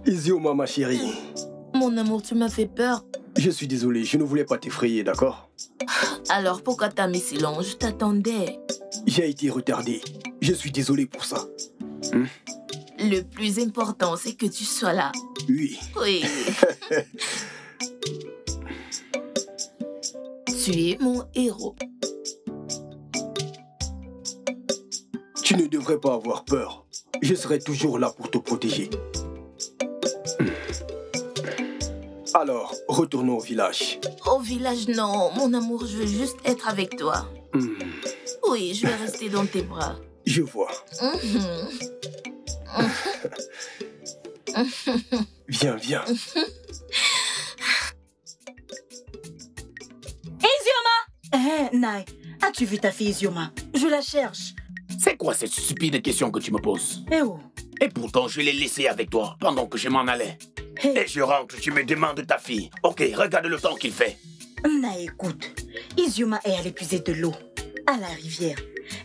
Izioma, ma chérie. Mon amour, tu m'as fait peur. Je suis désolé, je ne voulais pas t'effrayer, d'accord? Alors pourquoi t'as mis si long? Je t'attendais. J'ai été retardé. Je suis désolé pour ça. Le plus important, c'est que tu sois là. Oui. Oui. Tu es mon héros. Tu ne devrais pas avoir peur. Je serai toujours là pour te protéger. Alors, retournons au village. Au village, non. Mon amour, je veux juste être avec toi. Oui, je vais rester dans tes bras. Je vois. Viens, viens. Izioma! Nai, as-tu vu ta fille Izioma? Je la cherche. C'est quoi cette stupide question que tu me poses? Eh oh! Et pourtant, je l'ai laissée avec toi pendant que je m'en allais. Et je rentre, tu me demandes ta fille. Ok, regarde le temps qu'il fait. Nai, écoute. Izioma est allée puiser de l'eau à la rivière.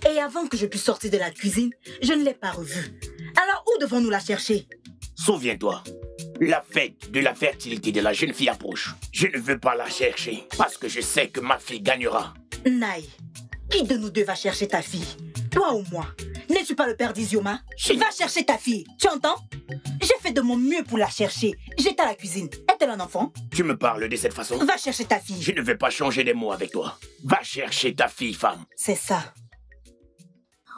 Et avant que je puisse sortir de la cuisine, je ne l'ai pas revue. Alors où devons-nous la chercher? Souviens-toi, la fête de la fertilité de la jeune fille approche. Je ne veux pas la chercher parce que je sais que ma fille gagnera. Nai, qui de nous deux va chercher ta fille? Toi ou moi? N'es-tu pas le père d'Izioma? Va chercher ta fille, tu entends? J'ai fait de mon mieux pour la chercher. J'étais à la cuisine. Est-elle un enfant? Tu me parles de cette façon? Va chercher ta fille. Je ne vais pas changer des mots avec toi. Va chercher ta fille, femme. C'est ça.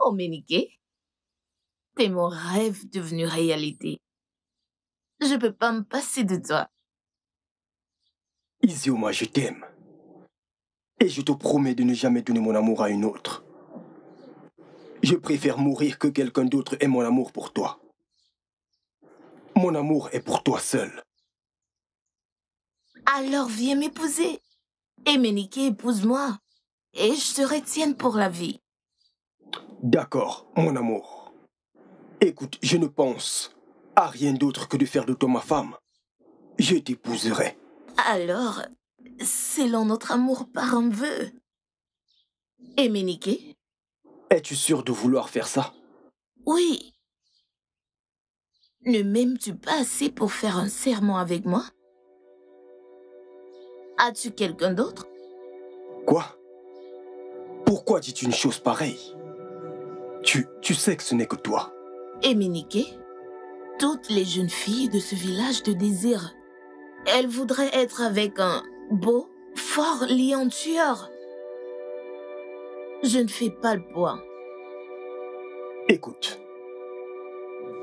Oh, Méniké, t'es mon rêve devenu réalité. Je peux pas me passer de toi. Izioma, je t'aime. Et je te promets de ne jamais donner mon amour à une autre. Je préfère mourir que quelqu'un d'autre ait mon amour pour toi. Mon amour est pour toi seul. Alors viens m'épouser. Et Méniké, épouse-moi. Et je te retienne pour la vie. D'accord, mon amour. Écoute, je ne pense à rien d'autre que de faire de toi ma femme. Je t'épouserai. Alors, scellons notre amour par un vœu. Et Méniké? Es-tu sûr de vouloir faire ça? Oui. Ne m'aimes-tu pas assez pour faire un serment avec moi? As-tu quelqu'un d'autre? Quoi? Pourquoi dis-tu une chose pareille? Tu sais que ce n'est que toi. Et Méniké, toutes les jeunes filles de ce village te désirent. Elles voudraient être avec un beau, fort lion tueur. Je ne fais pas le poids. Écoute,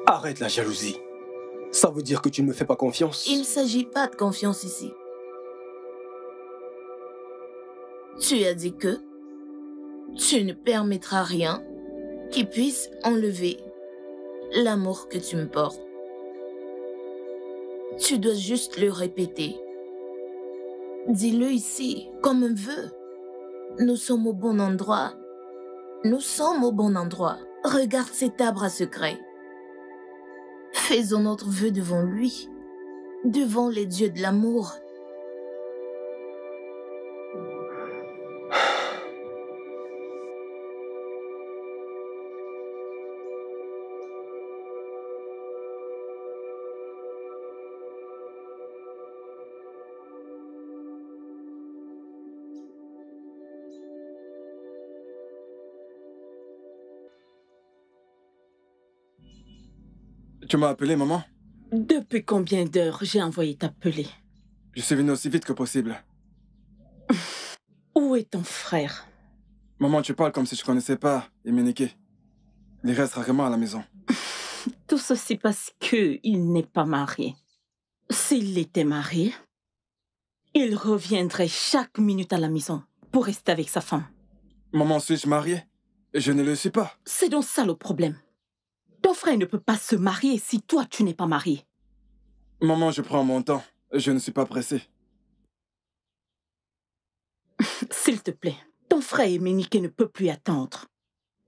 arrête la jalousie. Ça veut dire que tu ne me fais pas confiance? Il ne s'agit pas de confiance ici. Tu as dit que tu ne permettras rien qui puisse enlever l'amour que tu me portes. Tu dois juste le répéter. Dis-le ici, comme un vœu. Nous sommes au bon endroit. Nous sommes au bon endroit. Regarde cet arbre à secret. Faisons notre vœu devant lui, devant les dieux de l'amour. Tu m'as appelé, maman? Depuis combien d'heures j'ai envoyé t'appeler? Je suis venu aussi vite que possible. Où est ton frère? Maman, tu parles comme si je connaissais pas Emenike. Il reste rarement à la maison. Tout ceci parce qu'il n'est pas marié. S'il était marié, il reviendrait chaque minute à la maison pour rester avec sa femme. Maman, suis-je marié? Je ne le suis pas. C'est donc ça le problème. Ton frère ne peut pas se marier si toi tu n'es pas marié. Maman, je prends mon temps. Je ne suis pas pressé. S'il te plaît, ton frère Emenike ne peut plus attendre.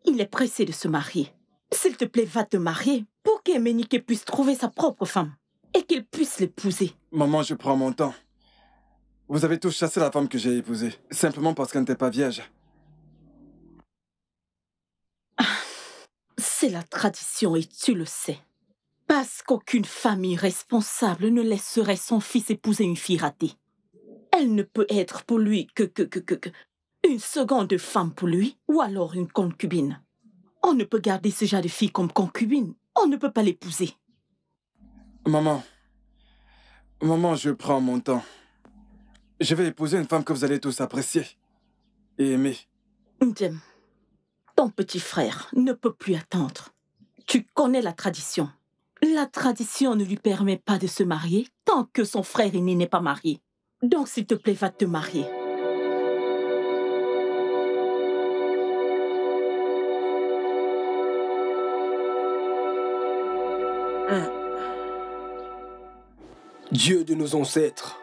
Il est pressé de se marier. S'il te plaît, va te marier pour qu'Emenike puisse trouver sa propre femme et qu'il puisse l'épouser. Maman, je prends mon temps. Vous avez tous chassé la femme que j'ai épousée, simplement parce qu'elle n'était pas vierge. C'est la tradition et tu le sais. Parce qu'aucune famille responsable ne laisserait son fils épouser une fille ratée. Elle ne peut être pour lui que une seconde femme pour lui, ou alors une concubine. On ne peut garder ce genre de fille comme concubine. On ne peut pas l'épouser. Maman, je prends mon temps. Je vais épouser une femme que vous allez tous apprécier et aimer. Ndjem, ton petit frère ne peut plus attendre. Tu connais la tradition. La tradition ne lui permet pas de se marier tant que son frère aîné n'est pas marié. Donc, s'il te plaît, va te marier. Dieu de nos ancêtres,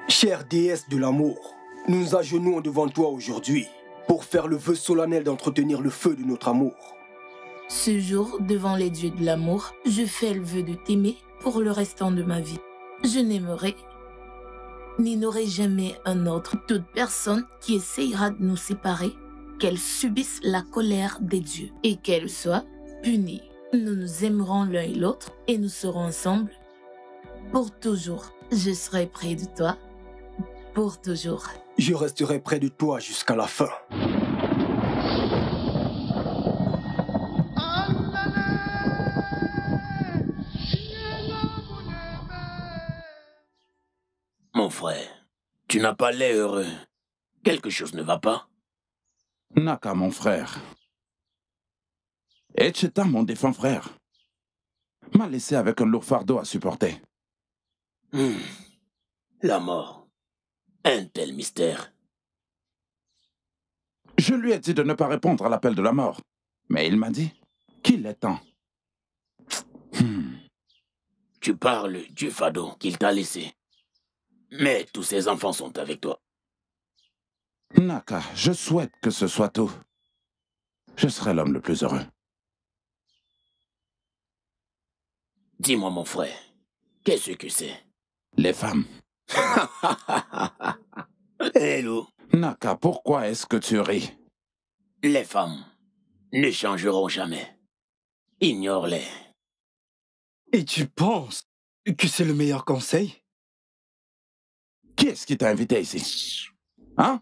chère déesse de l'amour, nous nous agenouillons devant toi aujourd'hui pour faire le vœu solennel d'entretenir le feu de notre amour. Ce jour, devant les dieux de l'amour, je fais le vœu de t'aimer pour le restant de ma vie. Je n'aimerai ni n'aurai jamais un autre. Toute personne qui essayera de nous séparer, qu'elle subisse la colère des dieux et qu'elle soit punie. Nous nous aimerons l'un et l'autre et nous serons ensemble pour toujours. Je serai près de toi pour toujours. Je resterai près de toi jusqu'à la fin. Mon frère, tu n'as pas l'air heureux. Quelque chose ne va pas? Naka, mon frère. Et Cheta, mon défunt frère, m'a laissé avec un lourd fardeau à supporter. La mort. Un tel mystère. Je lui ai dit de ne pas répondre à l'appel de la mort, mais il m'a dit qu'il est temps. Tu parles du fardeau qu'il t'a laissé. Mais tous ses enfants sont avec toi. Naka, je souhaite que ce soit tout. Je serai l'homme le plus heureux. Dis-moi, mon frère, qu'est-ce que c'est? Les femmes. Hello. Naka, pourquoi est-ce que tu ris? Les femmes ne changeront jamais. Ignore-les. Et tu penses que c'est le meilleur conseil? Qui est-ce qui t'a invité ici? Hein?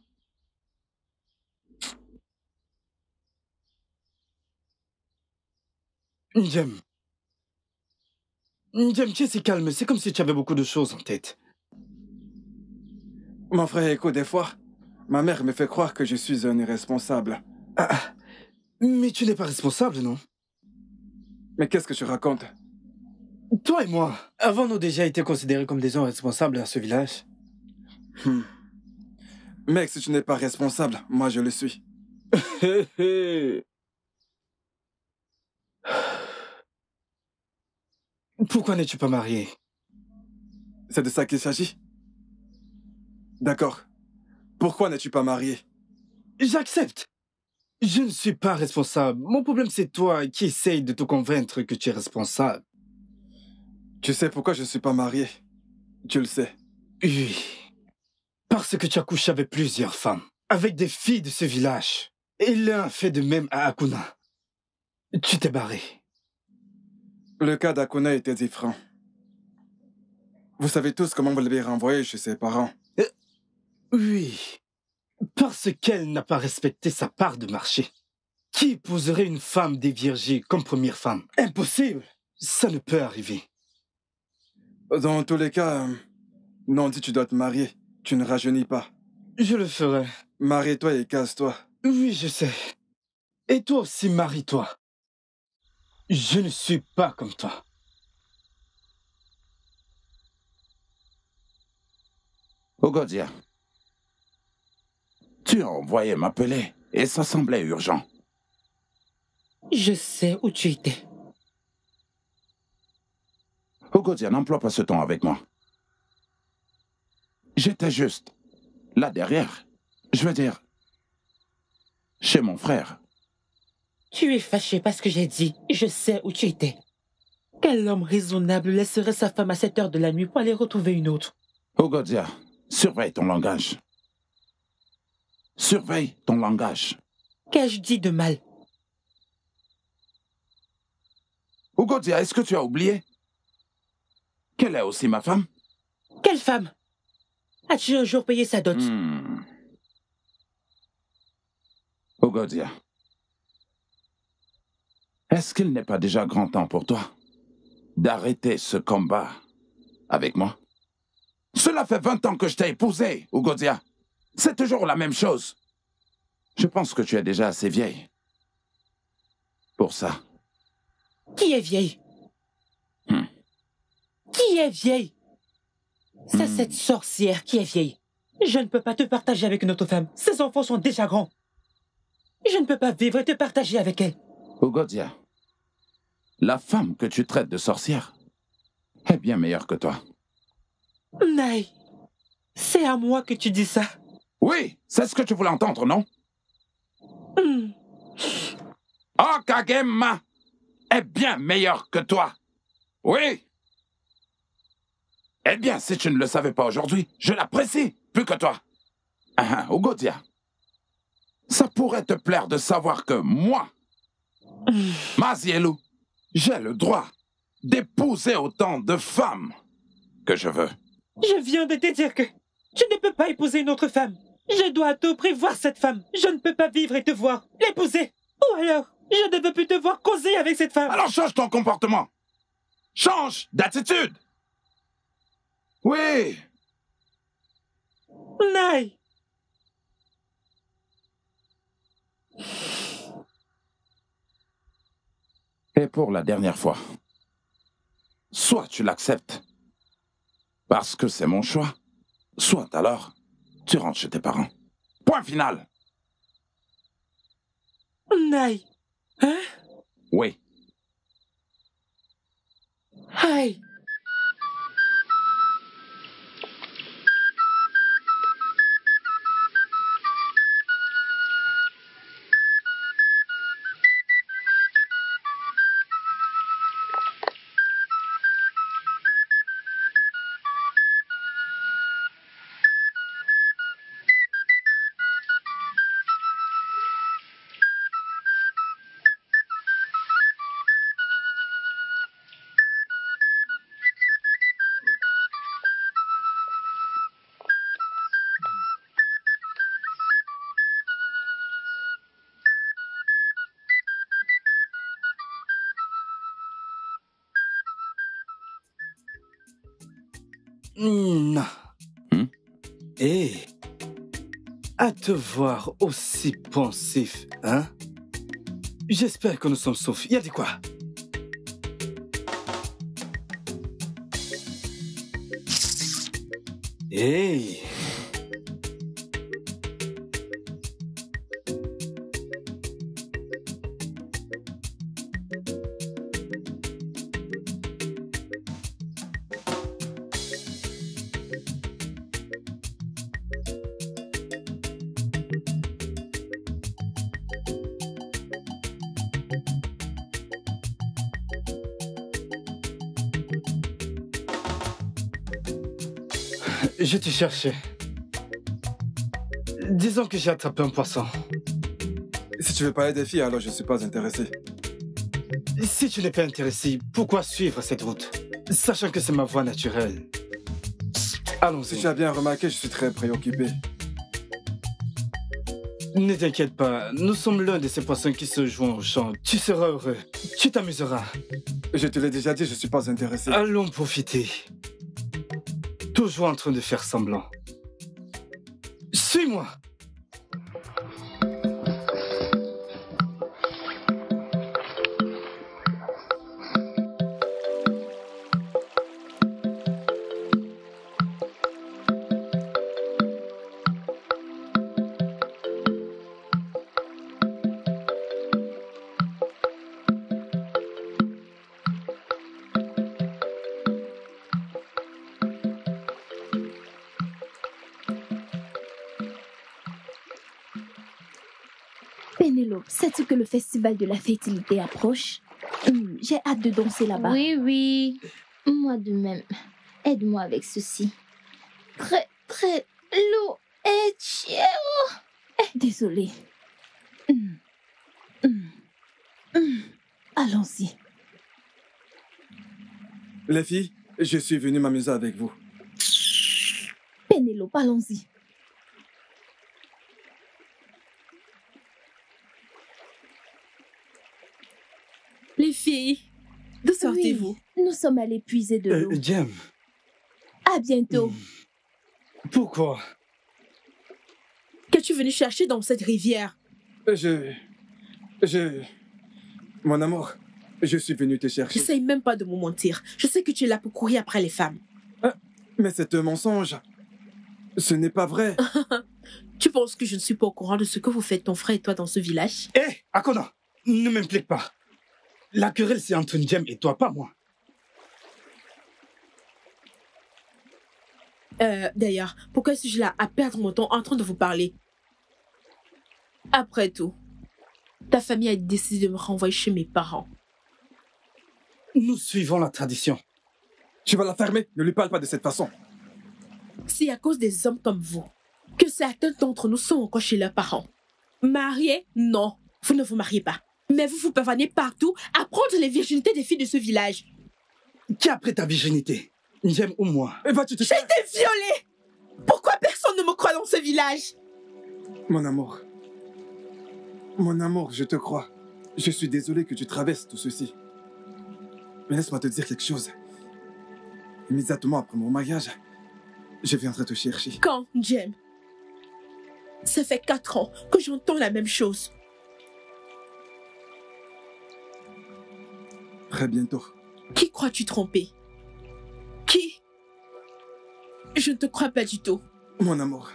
Ndjem, tu es si calme, c'est comme si tu avais beaucoup de choses en tête. Mon frère Eko, des fois, ma mère me fait croire que je suis un irresponsable. Mais tu n'es pas responsable, non? Mais qu'est-ce que tu racontes? Toi et moi, avons-nous déjà été considérés comme des gens responsables à ce village? Mec, si tu n'es pas responsable, moi je le suis. Pourquoi n'es-tu pas marié? C'est de ça qu'il s'agit? D'accord. Pourquoi n'es-tu pas marié? J'accepte. Je ne suis pas responsable. Mon problème, c'est toi qui essayes de te convaincre que tu es responsable. Tu sais pourquoi je ne suis pas marié? Tu le sais. Oui. Parce que tu as couché avec plusieurs femmes, avec des filles de ce village. Et l'un fait de même à Akuna. Tu t'es barré. Le cas d'Akuna était différent. Vous savez tous comment vous l'avez renvoyé chez ses parents. Oui. Parce qu'elle n'a pas respecté sa part de marché. Qui épouserait une femme déviergée comme première femme? Impossible. Ça ne peut arriver. Dans tous les cas, non, dis tu dois te marier. Tu ne rajeunis pas. Je le ferai. Marie-toi et casse-toi. Oui, je sais. Et toi aussi, marie-toi. Je ne suis pas comme toi. Ogodia, tu as envoyé m'appeler et ça semblait urgent. Je sais où tu étais. Ogodia, n'emploie pas ce ton avec moi. J'étais juste là derrière. Je veux dire, chez mon frère. Tu es fâché parce que j'ai dit « Je sais où tu étais ». Quel homme raisonnable laisserait sa femme à cette heure de la nuit pour aller retrouver une autre? Ogodia, surveille ton langage. Surveille ton langage. Qu'ai-je dit de mal? Ugodia, est-ce que tu as oublié qu'elle est aussi ma femme? Quelle femme? As-tu un jour payé sa dot? Ugodia, est-ce qu'il n'est pas déjà grand temps pour toi d'arrêter ce combat avec moi? Cela fait 20 ans que je t'ai épousé, Ugodia. C'est toujours la même chose. Je pense que tu es déjà assez vieille pour ça. Qui est vieille? Qui est vieille? C'est cette sorcière qui est vieille. Je ne peux pas te partager avec une autre femme. Ses enfants sont déjà grands. Je ne peux pas vivre et te partager avec elle. Ugodia, la femme que tu traites de sorcière est bien meilleure que toi. Naï, c'est à moi que tu dis ça. Oui, c'est ce que tu voulais entendre, non? Okagema est bien meilleure que toi. Oui. Eh bien, si tu ne le savais pas aujourd'hui, je l'apprécie plus que toi. Ugodia, ça pourrait te plaire de savoir que moi, Mazielu, j'ai le droit d'épouser autant de femmes que je veux. Je viens de te dire que je ne peux pas épouser une autre femme. Je dois à tout prix voir cette femme. Je ne peux pas vivre et te voir l'épouser. Ou alors, je ne veux plus te voir causer avec cette femme. Alors change ton comportement. Change d'attitude. Oui. Naï. Et pour la dernière fois, soit tu l'acceptes parce que c'est mon choix, soit alors tu rentres chez tes parents. Point final. Naï. Hein? Oui. Aïe. Non. À te voir aussi pensif, hein? J'espère que nous sommes saufs. Il y a dit quoi? Je te cherchais. Disons que j'ai attrapé un poisson. Si tu veux parler des filles, alors je ne suis pas intéressé. Si tu n'es pas intéressé, pourquoi suivre cette route? Sachant que c'est ma voie naturelle. Allons-y. Si tu as bien remarqué, je suis très préoccupé. Ne t'inquiète pas, nous sommes l'un de ces poissons qui se jouent au champ. Tu seras heureux, tu t'amuseras. Je te l'ai déjà dit, je ne suis pas intéressé. Allons profiter. Toujours en train de faire semblant. Suis-moi. Pénélope, sais-tu que le festival de la fertilité approche? J'ai hâte de danser là-bas. Oui, moi de même. Aide-moi avec ceci. Très lourd et ciao. Désolée. Allons-y. Les filles, je suis venu m'amuser avec vous. Pénélope, allons-y. Les filles, d'où sortez-vous? Oui, nous sommes allés puiser de l'eau. Jem. À bientôt. Pourquoi? Qu'es-tu venu chercher dans cette rivière? Mon amour, je suis venu te chercher. J'essaye même pas de me mentir. Je sais que tu es là pour courir après les femmes. Mais c'est un mensonge. Ce n'est pas vrai. Tu penses que je ne suis pas au courant de ce que vous faites ton frère et toi dans ce village? Hé, Akona, ne m'implique pas. La querelle, c'est entre Jem et toi, pas moi. D'ailleurs, pourquoi suis-je là à perdre mon temps en train de vous parler? Après tout, ta famille a décidé de me renvoyer chez mes parents. Nous suivons la tradition. Tu vas la fermer. Ne lui parle pas de cette façon. C'est à cause des hommes comme vous que certains d'entre nous sont encore chez leurs parents. Mariés? Non, vous ne vous mariez pas. Mais vous vous pavanez partout à prendre les virginités des filles de ce village. Qui a pris ta virginité? Jem ou moi? J'ai été violée! Pourquoi personne ne me croit dans ce village? Mon amour, je te crois. Je suis désolé que tu traverses tout ceci. Mais laisse-moi te dire quelque chose. Immédiatement après mon mariage, je viendrai te chercher. Quand, Jem? Ça fait 4 ans que j'entends la même chose. Très bientôt. Qui crois-tu tromper? Qui? Je ne te crois pas du tout. Mon amour,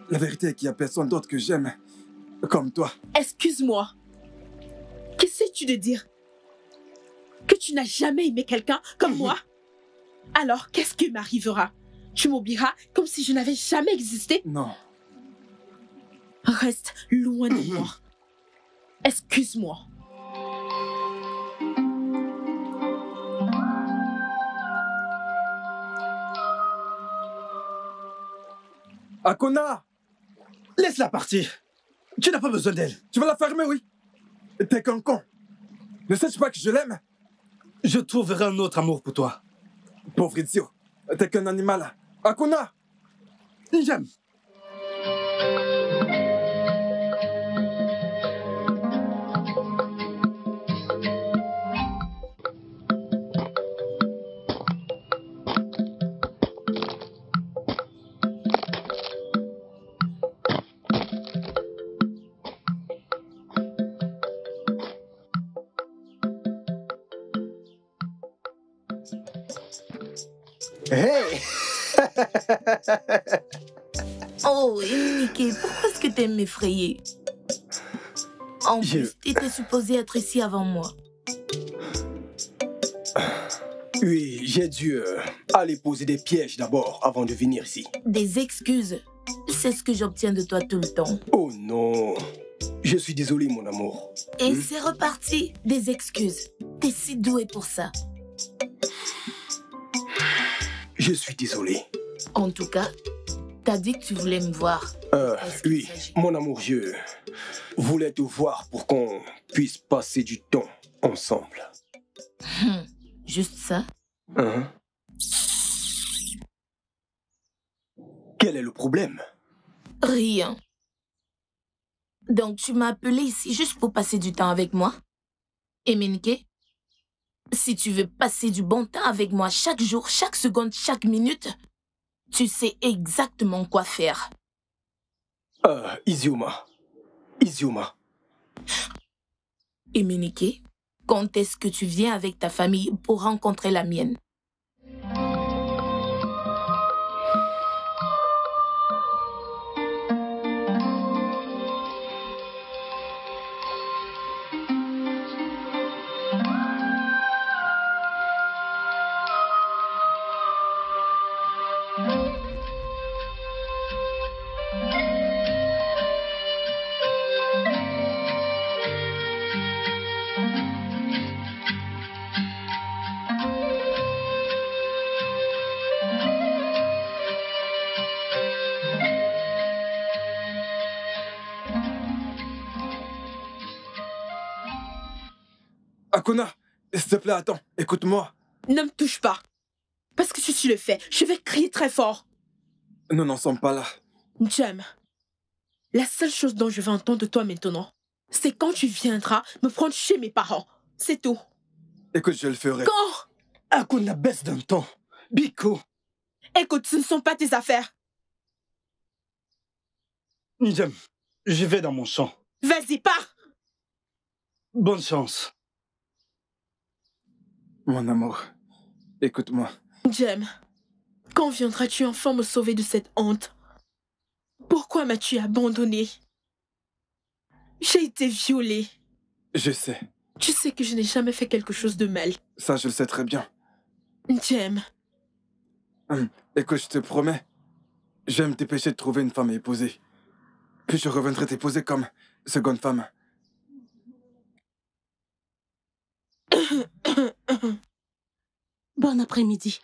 la vérité est qu'il n'y a personne d'autre que j'aime comme toi. Excuse-moi. Qu'essaies-tu de dire? Que tu n'as jamais aimé quelqu'un comme moi? Alors, qu'est-ce qui m'arrivera? Tu m'oublieras comme si je n'avais jamais existé? Non. Reste loin de moi. Excuse-moi. Akona! Laisse-la partir. Tu n'as pas besoin d'elle. Tu vas la fermer, oui? T'es qu'un con. Ne sais-tu pas que je l'aime? Je trouverai un autre amour pour toi. Pauvre idiot. T'es qu'un animal. Akona! Jem. Hey! Oh, Éminique, pourquoi est-ce que t'aimes m'effrayer? En plus, t'étais supposé être ici avant moi. Oui, j'ai dû aller poser des pièges d'abord avant de venir ici. Des excuses. C'est ce que j'obtiens de toi tout le temps. Oh non. Je suis désolé, mon amour. Et c'est reparti. Des excuses. T'es si doué pour ça. Je suis désolé. En tout cas, t'as dit que tu voulais me voir. Oui, mon amour, je voulais te voir pour qu'on puisse passer du temps ensemble. Juste ça? Quel est le problème? Rien. Donc tu m'as appelé ici juste pour passer du temps avec moi? Éminique? Si tu veux passer du bon temps avec moi chaque jour, chaque seconde, chaque minute, tu sais exactement quoi faire. Izioma. Éminique, quand est-ce que tu viens avec ta famille pour rencontrer la mienne? Akona, s'il te plaît, attends, écoute-moi. Ne me touche pas. Parce que si tu le fais, je vais crier très fort. Nous n'en sommes pas là. Jem, la seule chose dont je vais entendre de toi maintenant, c'est quand tu viendras me prendre chez mes parents. C'est tout. Écoute, je le ferai. Quand? Hakuna, baisse d'un ton. Biko. Écoute, ce ne sont pas tes affaires. Jem, je vais dans mon champ. Vas-y, pars. Bonne chance. Mon amour, écoute-moi. Jem, quand viendras-tu enfin me sauver de cette honte? Pourquoi m'as-tu abandonné? J'ai été violée. Je sais. Tu sais que je n'ai jamais fait quelque chose de mal. Ça, je le sais très bien. Jem. Écoute, je te promets, je vais me dépêcher de trouver une femme à épouser. Puis je reviendrai t'épouser comme seconde femme. Bon après-midi.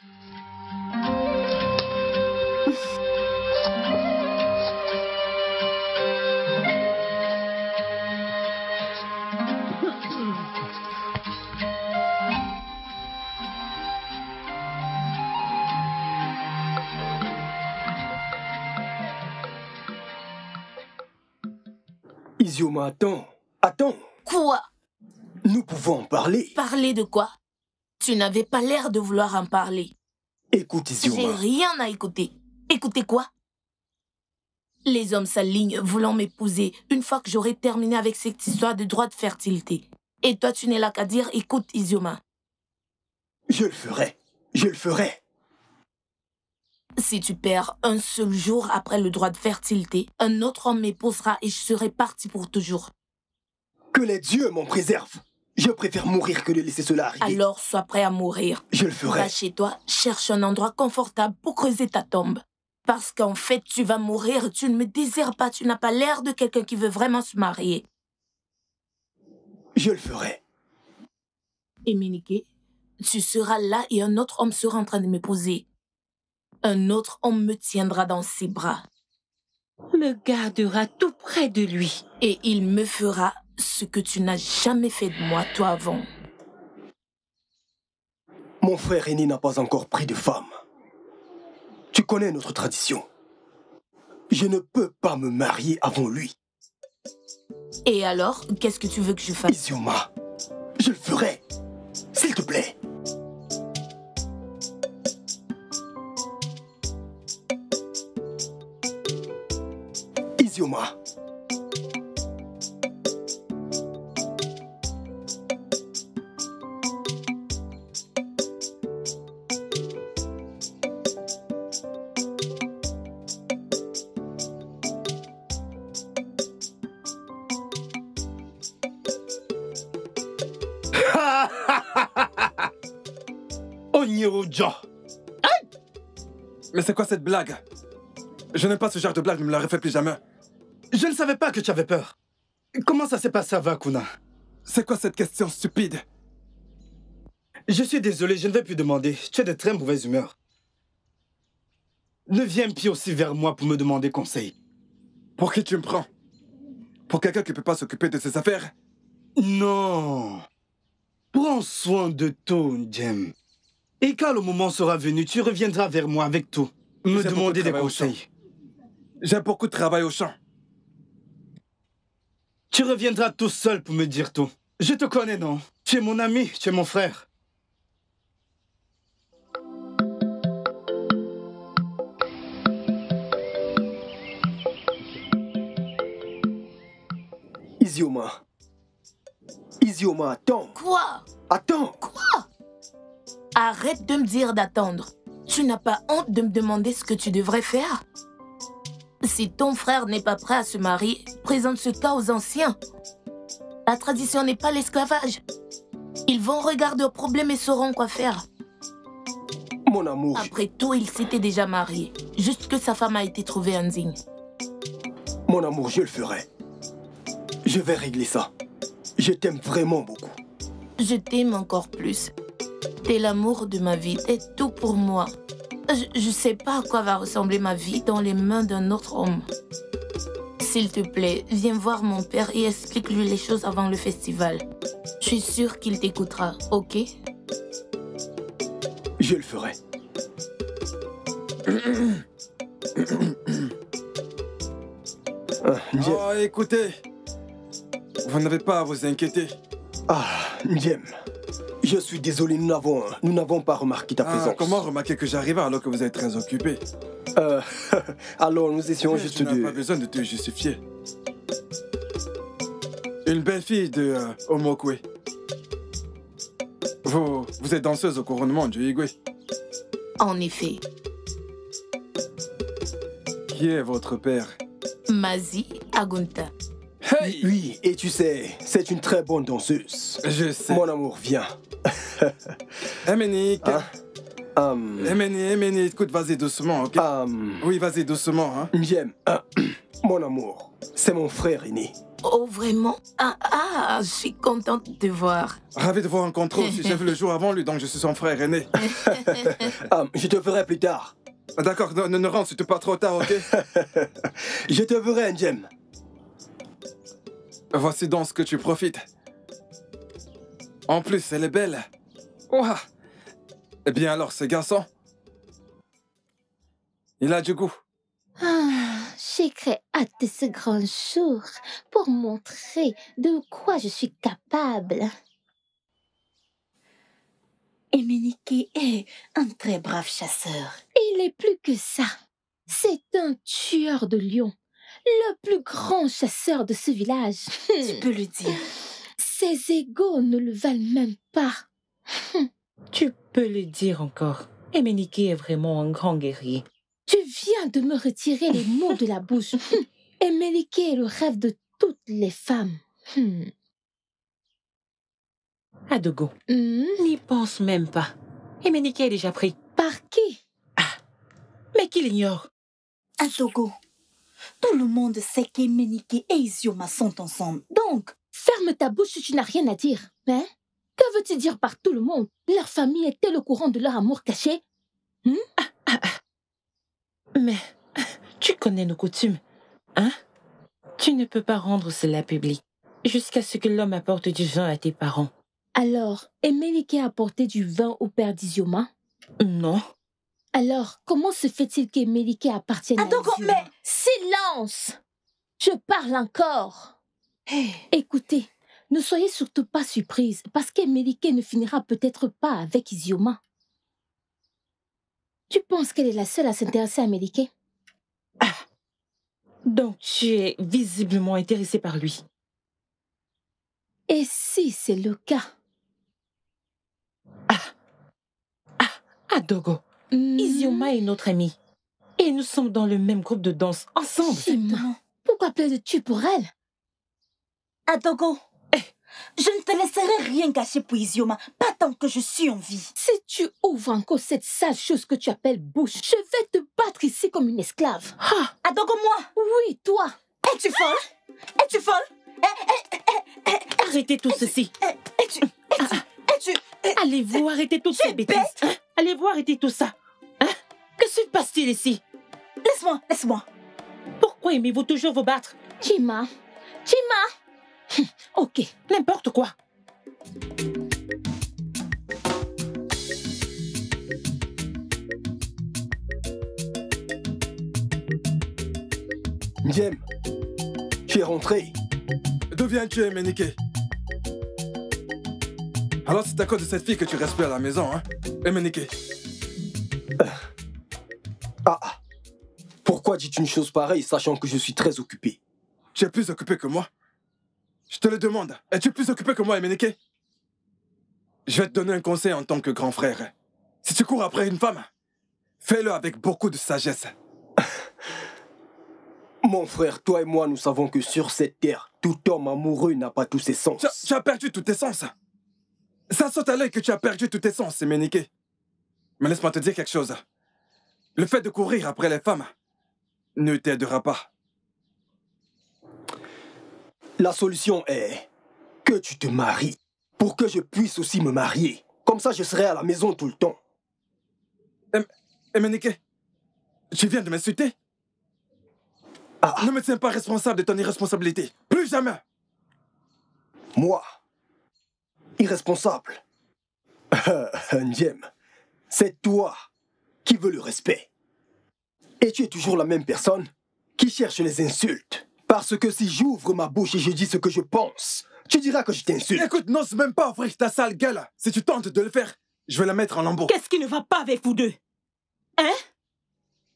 Izioma, attends. Attends. Quoi? Nous pouvons en parler. Parler de quoi? Tu n'avais pas l'air de vouloir en parler. Écoute, Izioma. J'ai rien à écouter. Écoutez quoi? Les hommes s'alignent voulant m'épouser une fois que j'aurai terminé avec cette histoire de droit de fertilité. Et toi, tu n'es là qu'à dire, écoute, Izioma. Je le ferai. Je le ferai. Si tu perds un seul jour après le droit de fertilité, un autre homme m'épousera et je serai parti pour toujours. Que les dieux m'en préservent. Je préfère mourir que de laisser cela arriver. Alors, sois prêt à mourir. Je le ferai. Va chez toi, cherche un endroit confortable pour creuser ta tombe. Parce qu'en fait, tu vas mourir, tu ne me désires pas, tu n'as pas l'air de quelqu'un qui veut vraiment se marier. Je le ferai. Et Méniké, tu seras là et un autre homme sera en train de m'épouser. Un autre homme me tiendra dans ses bras. Me gardera tout près de lui. Et il me fera ce que tu n'as jamais fait de moi, toi, avant. Mon frère aîné n'a pas encore pris de femme. Tu connais notre tradition. Je ne peux pas me marier avant lui. Et alors, qu'est-ce que tu veux que je fasse? Izioma, je le ferai. S'il te plaît. Izioma. Onyiroja. Mais c'est quoi cette blague? Je n'aime pas ce genre de blague, ne me la refais plus jamais. Je ne savais pas que tu avais peur. Comment ça s'est passé avec Hakuna? C'est quoi cette question stupide? Je suis désolé, je ne vais plus demander. Tu es de très mauvaise humeur. Ne viens plus aussi vers moi pour me demander conseil. Pour qui tu me prends? Pour quelqu'un qui ne peut pas s'occuper de ses affaires? Non. Prends soin de toi, Jem. Et quand le moment sera venu, tu reviendras vers moi avec tout. Me J'ai demander des beaucoup de travail au conseils. J'ai beaucoup de travail au champ. Tu reviendras tout seul pour me dire tout. Je te connais, non? Tu es mon ami, tu es mon frère. Izioma. Izioma, attends. Quoi? Attends. Quoi? Arrête de me dire d'attendre. Tu n'as pas honte de me demander ce que tu devrais faire? Si ton frère n'est pas prêt à se marier, présente ce cas aux anciens. La tradition n'est pas l'esclavage. Ils vont regarder au problème et sauront quoi faire. Mon amour. Après tout, il s'était déjà marié. Juste que sa femme a été trouvée indigne. Mon amour, je le ferai. Je vais régler ça. Je t'aime vraiment beaucoup. Je t'aime encore plus. T'es l'amour de ma vie, t'es tout pour moi. Je sais pas à quoi va ressembler ma vie dans les mains d'un autre homme. S'il te plaît, viens voir mon père et explique-lui les choses avant le festival. Je suis sûre qu'il t'écoutera, ok? Je le ferai. Ndjem. Oh, écoutez. Vous n'avez pas à vous inquiéter. Ah, Ndjem. Je suis désolé, nous n'avons pas remarqué ta présence. Comment remarquer que j'arrive alors que vous êtes très occupé? Alors, nous essayons juste de... Tu n'as pas besoin de te justifier. Une belle fille de Omokwe. Vous êtes danseuse au couronnement du Igwe. En effet. Qui est votre père? Mazi Agunta. Hey! Oui, et tu sais, c'est une très bonne danseuse. Je sais. Mon amour, viens. Emenique. Emenique, écoute, vas-y doucement, ok? Oui, vas-y doucement, hein? Ndjem, mon amour, c'est mon frère aîné. Oh, vraiment? Je suis contente de te voir. Ravi de vous rencontrer aussi. J'ai vu le jour avant lui, donc je suis son frère aîné. Je te verrai plus tard. D'accord, ne rentre surtout pas trop tard, ok? Je te verrai, Ndjem. Voici donc ce que tu profites. En plus, elle est belle. Ouah. Eh bien alors, ce garçon, il a du goût. J'ai très hâte de ce grand jour pour montrer de quoi je suis capable. Emenike est un très brave chasseur. Il est plus que ça. C'est un tueur de lions. Le plus grand chasseur de ce village. Tu peux le dire. Ses égaux ne le valent même pas. Tu peux le dire encore. Emenike est vraiment un grand guerrier. Tu viens de me retirer les mots de la bouche. Emenike est le rêve de toutes les femmes. Adogo, n'y pense même pas. Emenike est déjà pris. Par qui? Mais qui l'ignore? Adogo, tout le monde sait qu'Emenike et Izioma sont ensemble. Donc, ferme ta bouche si tu n'as rien à dire. Hein? Que veux-tu dire par tout le monde? Leur famille est-elle au courant de leur amour caché? Mais tu connais nos coutumes, hein? Tu ne peux pas rendre cela public jusqu'à ce que l'homme apporte du vin à tes parents. Alors, Emenike a apporté du vin au père d'Izioma? Non. Alors, comment se fait-il qu'Emenike appartienne à Izioma? Mais silence! Je parle encore. Écoutez, ne soyez surtout pas surprise, parce qu'Emenike ne finira peut-être pas avec Izioma. Tu penses qu'elle est la seule à s'intéresser à Emenike? Donc tu es visiblement intéressé par lui. Et si c'est le cas? Adogo, Izioma est notre amie. Et nous sommes dans le même groupe de danse, ensemble. Chima, pourquoi plaides-tu pour elle? Adogo, je ne te laisserai rien cacher pour Izioma, pas tant que je suis en vie. Si tu ouvres encore cette sale chose que tu appelles bouche, je vais te battre ici comme une esclave. Adogo, moi? Oui, toi. Es-tu folle? Es-tu folle? Arrêtez tout ceci. Es-tu... Allez-vous arrêter toutes ces bêtises? Allez-vous arrêter tout ça? Que se passe-t-il ici? Laisse-moi. Pourquoi aimez-vous toujours vous battre? Chima. Ok. N'importe quoi. Ndjem, tu es rentré. D'où viens-tu, Emenike? Alors c'est à cause de cette fille que tu restes plus à la maison, hein? Emenike. Pourquoi dis-tu une chose pareille, sachant que je suis très occupé? Tu es plus occupé que moi? Je te le demande. Es-tu plus occupé que moi, Emenike? Je vais te donner un conseil en tant que grand frère. Si tu cours après une femme, fais-le avec beaucoup de sagesse. Mon frère, toi et moi, nous savons que sur cette terre, tout homme amoureux n'a pas tous ses sens. Tu as perdu tous tes sens. Ça saute à l'œil que tu as perdu tous tes sens, Emenike. Mais laisse-moi te dire quelque chose. Le fait de courir après les femmes ne t'aidera pas. La solution est que tu te maries pour que je puisse aussi me marier. Comme ça, je serai à la maison tout le temps. Emenike, tu viens de m'insulter? Ne me tiens pas responsable de ton irresponsabilité. Plus jamais. Moi? Irresponsable? Ndjem, C'est toi qui veux le respect. Et tu es toujours la même personne qui cherche les insultes. Parce que si j'ouvre ma bouche et je dis ce que je pense, tu diras que je t'insulte. Écoute, n'ose même pas ouvrir ta sale gueule. Si tu tentes de le faire, je vais la mettre en lambeaux. Qu'est-ce qui ne va pas avec vous deux? Hein?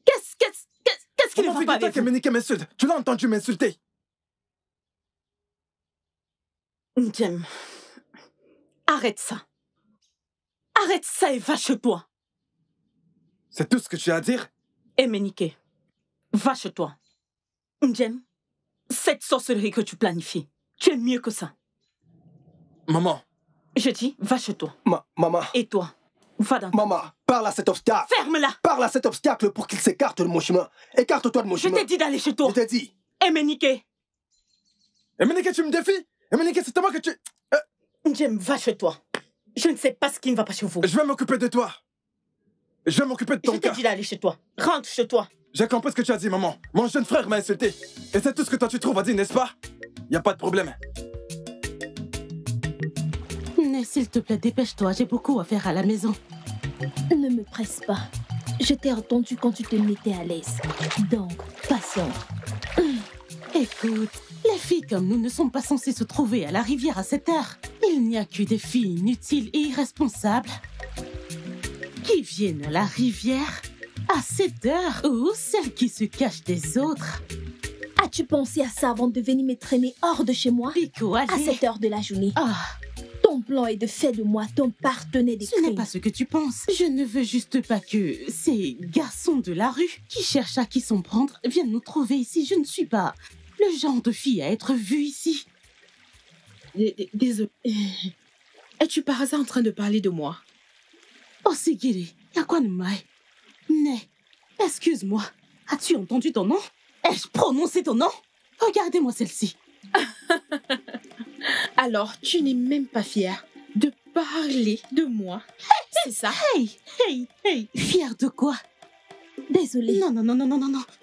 Qu'est-ce qui ne va pas avec vous? Méniké m'insulte. Tu l'as entendu m'insulter. Jem, arrête ça. Arrête ça et va chez toi. C'est tout ce que tu as à dire? Et Méniké, va chez toi. Jem, cette sorcellerie que tu planifies, tu es mieux que ça. Maman. Je dis, va chez toi. Maman. Et toi, va dans... Maman, parle à cet obstacle. Ferme-la. Parle à cet obstacle pour qu'il s'écarte de mon chemin. Écarte-toi de mon chemin. Je t'ai dit d'aller chez toi. Je t'ai dit. Et Méniké. Et Méniké, tu me défies? Et Méniké, c'est à moi que tu... Jem, va chez toi. Je ne sais pas ce qui ne va pas chez vous. Je vais m'occuper de toi. Je vais m'occuper de ton cas. Je t'ai dit d'aller chez toi. Rentre chez toi. J'ai compris ce que tu as dit, maman. Mon jeune frère m'a insulté. Et c'est tout ce que toi tu trouves à dire, n'est-ce pas? Y a pas de problème. Mais s'il te plaît, dépêche-toi. J'ai beaucoup à faire à la maison. Ne me presse pas. Je t'ai entendu quand tu te mettais à l'aise. Donc, patiente. Écoute, les filles comme nous ne sont pas censées se trouver à la rivière à cette heure. Il n'y a que des filles inutiles et irresponsables qui viennent à la rivière à cette heure, ou celles qui se cachent des autres. As-tu pensé à ça avant de venir me traîner hors de chez moi? Pico, allez. À cette heure de la journée. Ton plan est de faire de moi ton partenaire des crimes. Ce n'est pas ce que tu penses. Je ne veux juste pas que ces garçons de la rue qui cherchent à qui s'en prendre viennent nous trouver ici. Je ne suis pas le genre de fille à être vue ici. Désolée. Es-tu par hasard en train de parler de moi? Oh, Sigiri, y'a quoi de mal? Mais, excuse-moi, as-tu entendu ton nom? Ai-je prononcé ton nom? Regardez-moi celle-ci. Alors, tu n'es même pas fière de parler de moi, c'est ça? Hey, fière de quoi? Désolée. Non,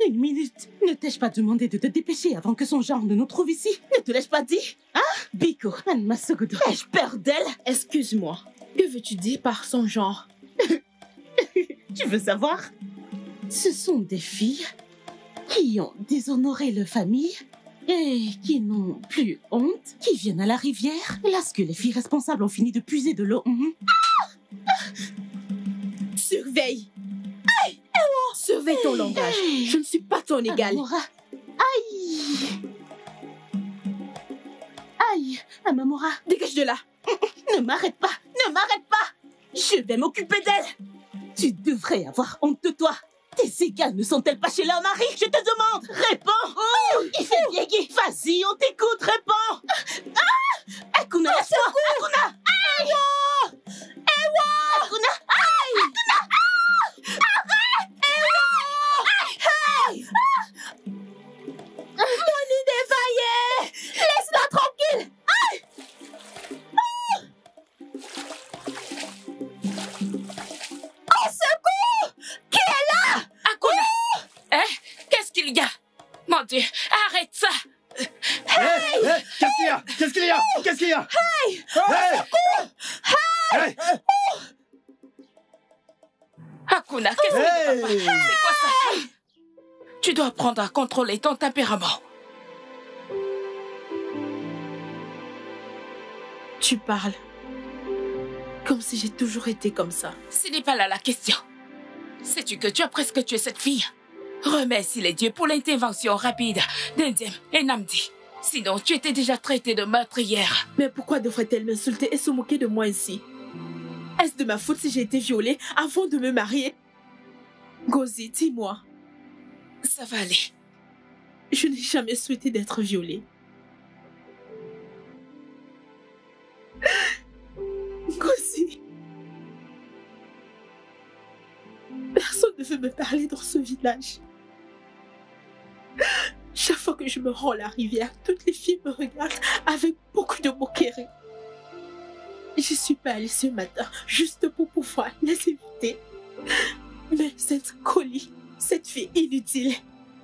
une minute. Ne t'ai-je pas demandé de te dépêcher avant que son genre ne nous trouve ici? Ne te l'ai-je pas dit? Hein? Biko, Anma Sogodo, ai-je peur d'elle? Excuse-moi, que veux-tu dire par son genre? Tu veux savoir? Ce sont des filles qui ont déshonoré leur famille et qui n'ont plus honte, qui viennent à la rivière lorsque les filles responsables ont fini de puiser de l'eau. Surveille! Surveille ton langage. Je ne suis pas ton égal. Amamora. Aïe, Amamora. Dégage de là. Ne m'arrête pas. Je vais m'occuper d'elle. Tu devrais avoir honte de toi. Tes égales ne sont-elles pas chez leur mari? Je te demande. Réponds. Il fait vieillir. Vas-y, on t'écoute. Réponds. Akuna, laisse-moi. Akuna. Ewa. Akuna. Akuna. Arrête. Hey. Mon nid défaillé. Laisse-la tranquille. Au secours! Qui est là? Akuna! Hein? Qu'est-ce qu'il y a? Mon Dieu, arrête ça! Hey! Qu'est-ce qu'il y a? Hey! Hey! Hey! Akuna, qu'est-ce qui ne va pas? C'est quoi ça? Tu dois apprendre à contrôler ton tempérament. Tu parles comme si j'ai toujours été comme ça. Ce n'est pas là la question. Sais-tu que tu as presque tué cette fille? Remercie les dieux pour l'intervention rapide d'Indem et Namdi. Sinon, tu étais déjà traitée de meurtrière. Mais pourquoi devrait-elle m'insulter et se moquer de moi ici? Est-ce de ma faute si j'ai été violée avant de me marier? Gozi, dis-moi. Ça va aller. Je n'ai jamais souhaité d'être violée. Gozi. Personne ne veut me parler dans ce village. Chaque fois que je me rends à la rivière, toutes les filles me regardent avec beaucoup de moquerie. Je suis pas allée ce matin juste pour pouvoir les éviter. Mais cette colie, cette fille inutile,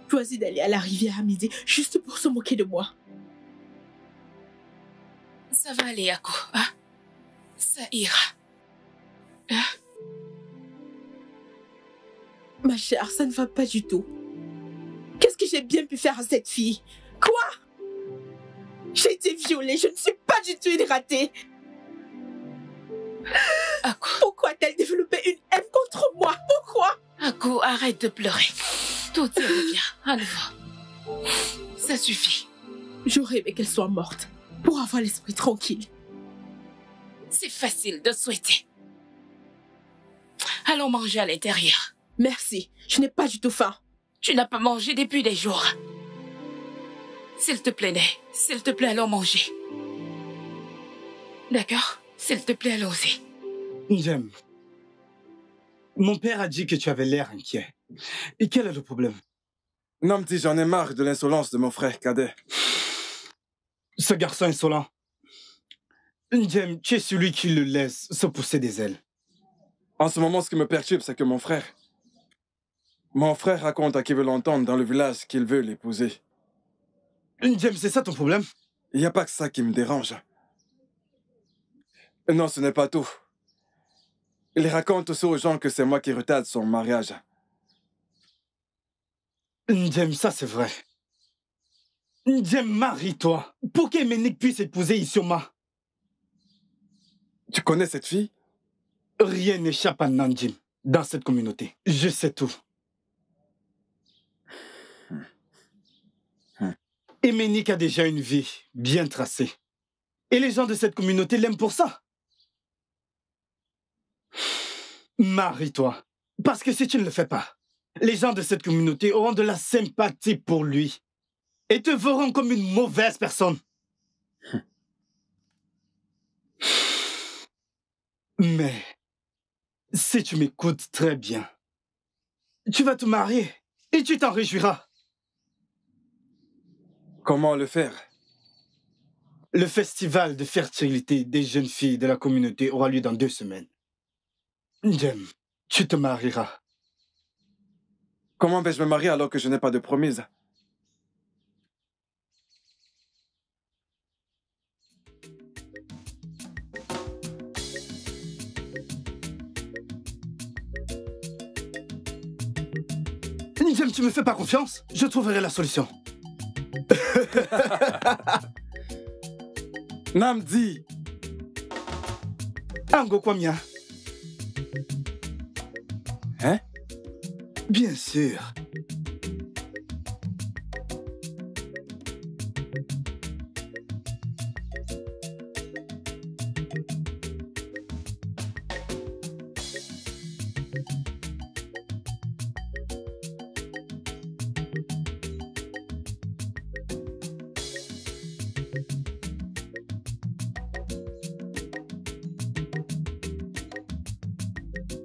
choisit d'aller à la rivière à midi juste pour se moquer de moi. Ça va aller, Ako. Hein? Ça ira. Hein? Ma chère, ça ne va pas du tout. Qu'est-ce que j'ai bien pu faire à cette fille? Quoi? J'ai été violée, je ne suis pas du tout une ratée. Aku. Pourquoi a-t-elle développé une haine contre moi? Pourquoi? Aku, arrête de pleurer. Tout ira bien, à nouveau. Ça suffit. J'aurais aimé qu'elle soit morte, pour avoir l'esprit tranquille. C'est facile de souhaiter. Allons manger à l'intérieur. Merci, je n'ai pas du tout faim. Tu n'as pas mangé depuis des jours. S'il te plaît, allons manger. D'accord? S'il te plaît, allons-y. J'aime. Mon père a dit que tu avais l'air inquiet. Et quel est le problème? Namdi, j'en ai marre de l'insolence de mon frère cadet. Ce garçon insolent. J'aime, tu es celui qui le laisse se pousser des ailes. En ce moment, ce qui me perturbe, c'est que mon frère raconte à qui veut l'entendre dans le village qu'il veut l'épouser. James, c'est ça ton problème? Il n'y a pas que ça qui me dérange. Non, ce n'est pas tout. Il raconte aussi aux gens que c'est moi qui retarde son mariage. James, ça c'est vrai. James, marie-toi. Pour qu'Emenik puisse épouser Isioma. Tu connais cette fille? Rien n'échappe à Nanjim dans cette communauté. Je sais tout. Emenik a déjà une vie bien tracée. Et les gens de cette communauté l'aiment pour ça. Marie-toi. Parce que si tu ne le fais pas, les gens de cette communauté auront de la sympathie pour lui et te verront comme une mauvaise personne. Mais si tu m'écoutes très bien, tu vas te marier et tu t'en réjouiras. Comment le faire? Le festival de fertilité des jeunes filles de la communauté aura lieu dans 2 semaines. Jem, tu te marieras. Comment vais-je me marier alors que je n'ai pas de promise? Jem, tu me fais pas confiance? Je trouverai la solution. Namdi! Ango Kwamia. Hein? Bien sûr.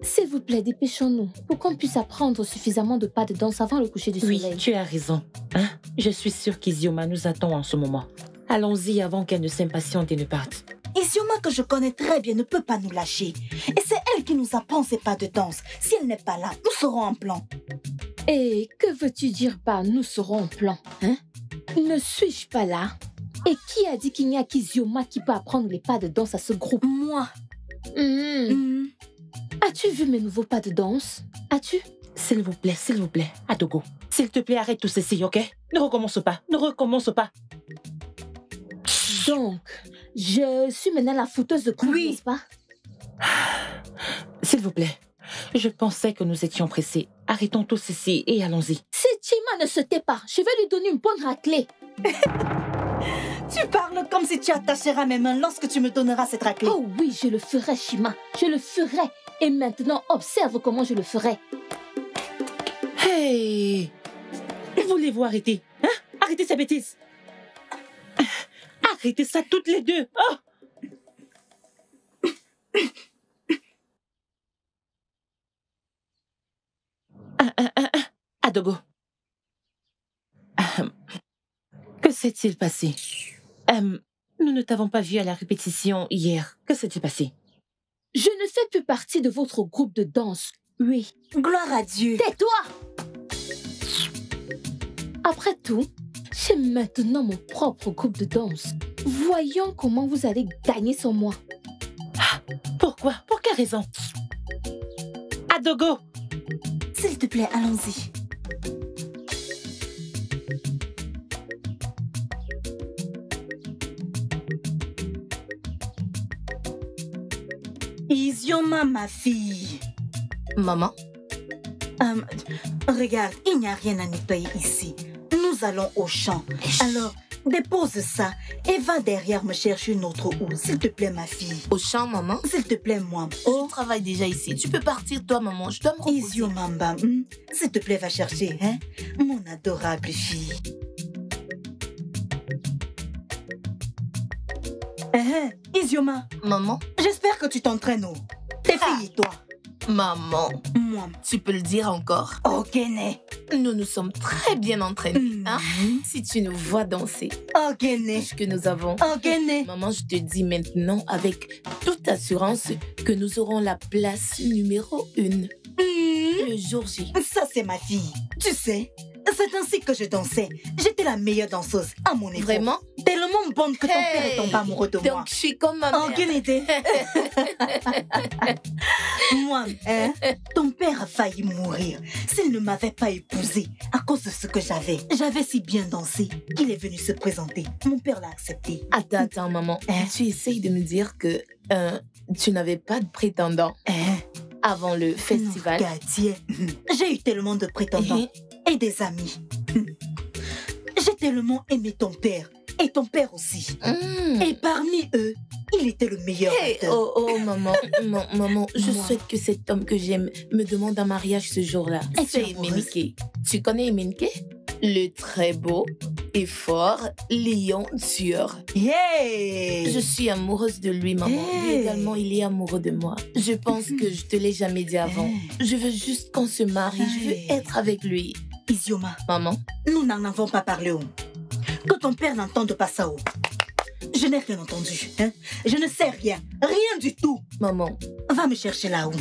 S'il vous plaît, dépêchons-nous pour qu'on puisse apprendre suffisamment de pas de danse avant le coucher du soleil. Oui, tu as raison. Hein? Je suis sûre qu'Isioma nous attend en ce moment. Allons-y avant qu'elle ne s'impatiente et ne parte. Isioma, que je connais très bien, ne peut pas nous lâcher. Et c'est elle qui nous apprend ces pas de danse. Si elle n'est pas là, nous serons en plan. Et que veux-tu dire par nous serons en plan, hein? Ne suis-je pas là? Et qui a dit qu'il n'y a qu'Isioma qui peut apprendre les pas de danse à ce groupe? Moi. As-tu vu mes nouveaux pas de danse? As-tu? S'il vous plaît, Adogo. S'il te plaît, arrête tout ceci, ok? Ne recommence pas, ne recommence pas. Donc, je suis maintenant la fouteuse de coups, n'est-ce pas? S'il vous plaît, je pensais que nous étions pressés. Arrêtons tout ceci et allons-y. Si Chima ne se tait pas, je vais lui donner une bonne raclée. Tu parles comme si tu attacheras mes mains lorsque tu me donneras cette raclée. Oh oui, je le ferai, Chima. Je le ferai. Et maintenant, observe comment je le ferai. Hey! Voulez-vous arrêter? Hein? Arrêtez ces bêtises. Arrêtez ça toutes les deux. Oh! Adogo. Que s'est-il passé? Nous ne t'avons pas vu à la répétition hier. Que s'est-il passé? Je ne fais plus partie de votre groupe de danse. Oui. Gloire à Dieu. Tais-toi! Après tout, j'ai maintenant mon propre groupe de danse. Voyons comment vous allez gagner sans moi. Pourquoi? Pour quelle raison? Adogo! S'il te plaît, allons-y. Isioma, ma fille. Maman? Regarde, il n'y a rien à nettoyer ici. Nous allons au champ. Alors, dépose ça et va derrière me chercher une autre houe. S'il te plaît, ma fille. Au champ, maman? S'il te plaît, moi. Je travaille déjà ici. Tu peux partir, toi, maman. Je dois me reposer. Isioma, s'il te plaît, va chercher, hein? Mon adorable fille. Isioma. Maman? J'espère que tu t'entraînes où? Tes filles, toi. Maman. Moi. Tu peux le dire encore? Ogene. Nous nous sommes très bien entraînés. Hein? Si tu nous vois danser. Ogene. Que nous avons. Ogene. Maman, je te dis maintenant avec toute assurance que nous aurons la place numéro 1. Le jour J. Ça, c'est ma fille. Tu sais, c'est ainsi que je dansais. J'étais la meilleure danseuse à mon niveau. Vraiment? Tellement bonne que ton père est tombé amoureux de moi. Donc, je suis comme ma mère. Ogene. Moi, hein? Ton père a failli mourir s'il ne m'avait pas épousée à cause de ce que j'avais. J'avais si bien dansé qu'il est venu se présenter. Mon père l'a accepté. Attends, maman. Tu essayes de me dire que tu n'avais pas de prétendant avant le festival? Non, j'ai eu tellement de prétendants et des amis. J'ai tellement aimé ton père et ton père aussi. Et parmi eux, il était le meilleur. Oh, maman, maman, je souhaite que cet homme que j'aime me demande un mariage ce jour-là. C'est Emenike. Tu connais Emenike? Le très beau et fort lion tueur. Je suis amoureuse de lui, maman. Lui également, il est amoureux de moi. Je pense que je te l'ai jamais dit avant. Je veux juste qu'on se marie. Je veux être avec lui. Isioma. Maman? Nous n'en avons pas parlé. Que ton père n'entende pas ça. Je n'ai rien entendu. Hein? Je ne sais rien. Rien du tout. Maman. Va me chercher là-haut.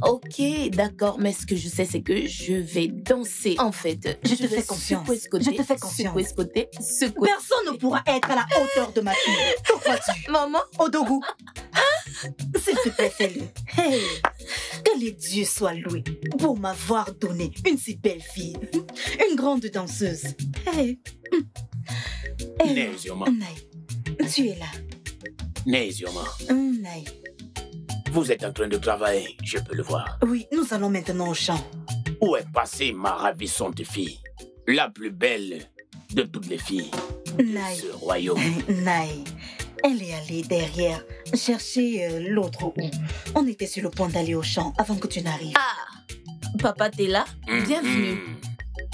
Ok, d'accord. Mais ce que je sais, c'est que je vais danser. En fait, je te fais confiance. Je te fais confiance. Personne ne pourra être à la hauteur de ma fille. Que crois-tu? Maman? Odogu. S'il te plaît, fais-le. Hey, que les dieux soient loués pour m'avoir donné une si belle fille. Une grande danseuse. Hey. Nézioma. Tu es là. Nézioma. Vous êtes en train de travailler, je peux le voir. Oui, nous allons maintenant au champ. Où est passée ma ravissante fille? La plus belle de toutes les filles de ce royaume. Naï, elle est allée derrière chercher l'autre houe. On était sur le point d'aller au champ avant que tu n'arrives. Ah, papa, t'es là? Bienvenue.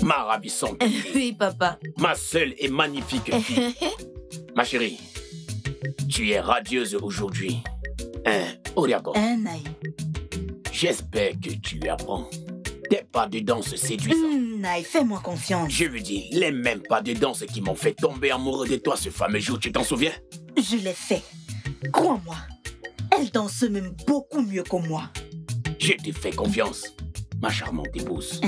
Ma ravissante fille. Oui, papa. Ma seule et magnifique fille. Ma chérie, tu es radieuse aujourd'hui. Oriako. J'espère que tu apprends des pas de danse séduisants. Naï, fais-moi confiance. Je veux dire, les mêmes pas de danse qui m'ont fait tomber amoureux de toi ce fameux jour, tu t'en souviens? Je l'ai fait. Crois-moi, elle danse même beaucoup mieux que moi. Je te fais confiance, ma charmante épouse.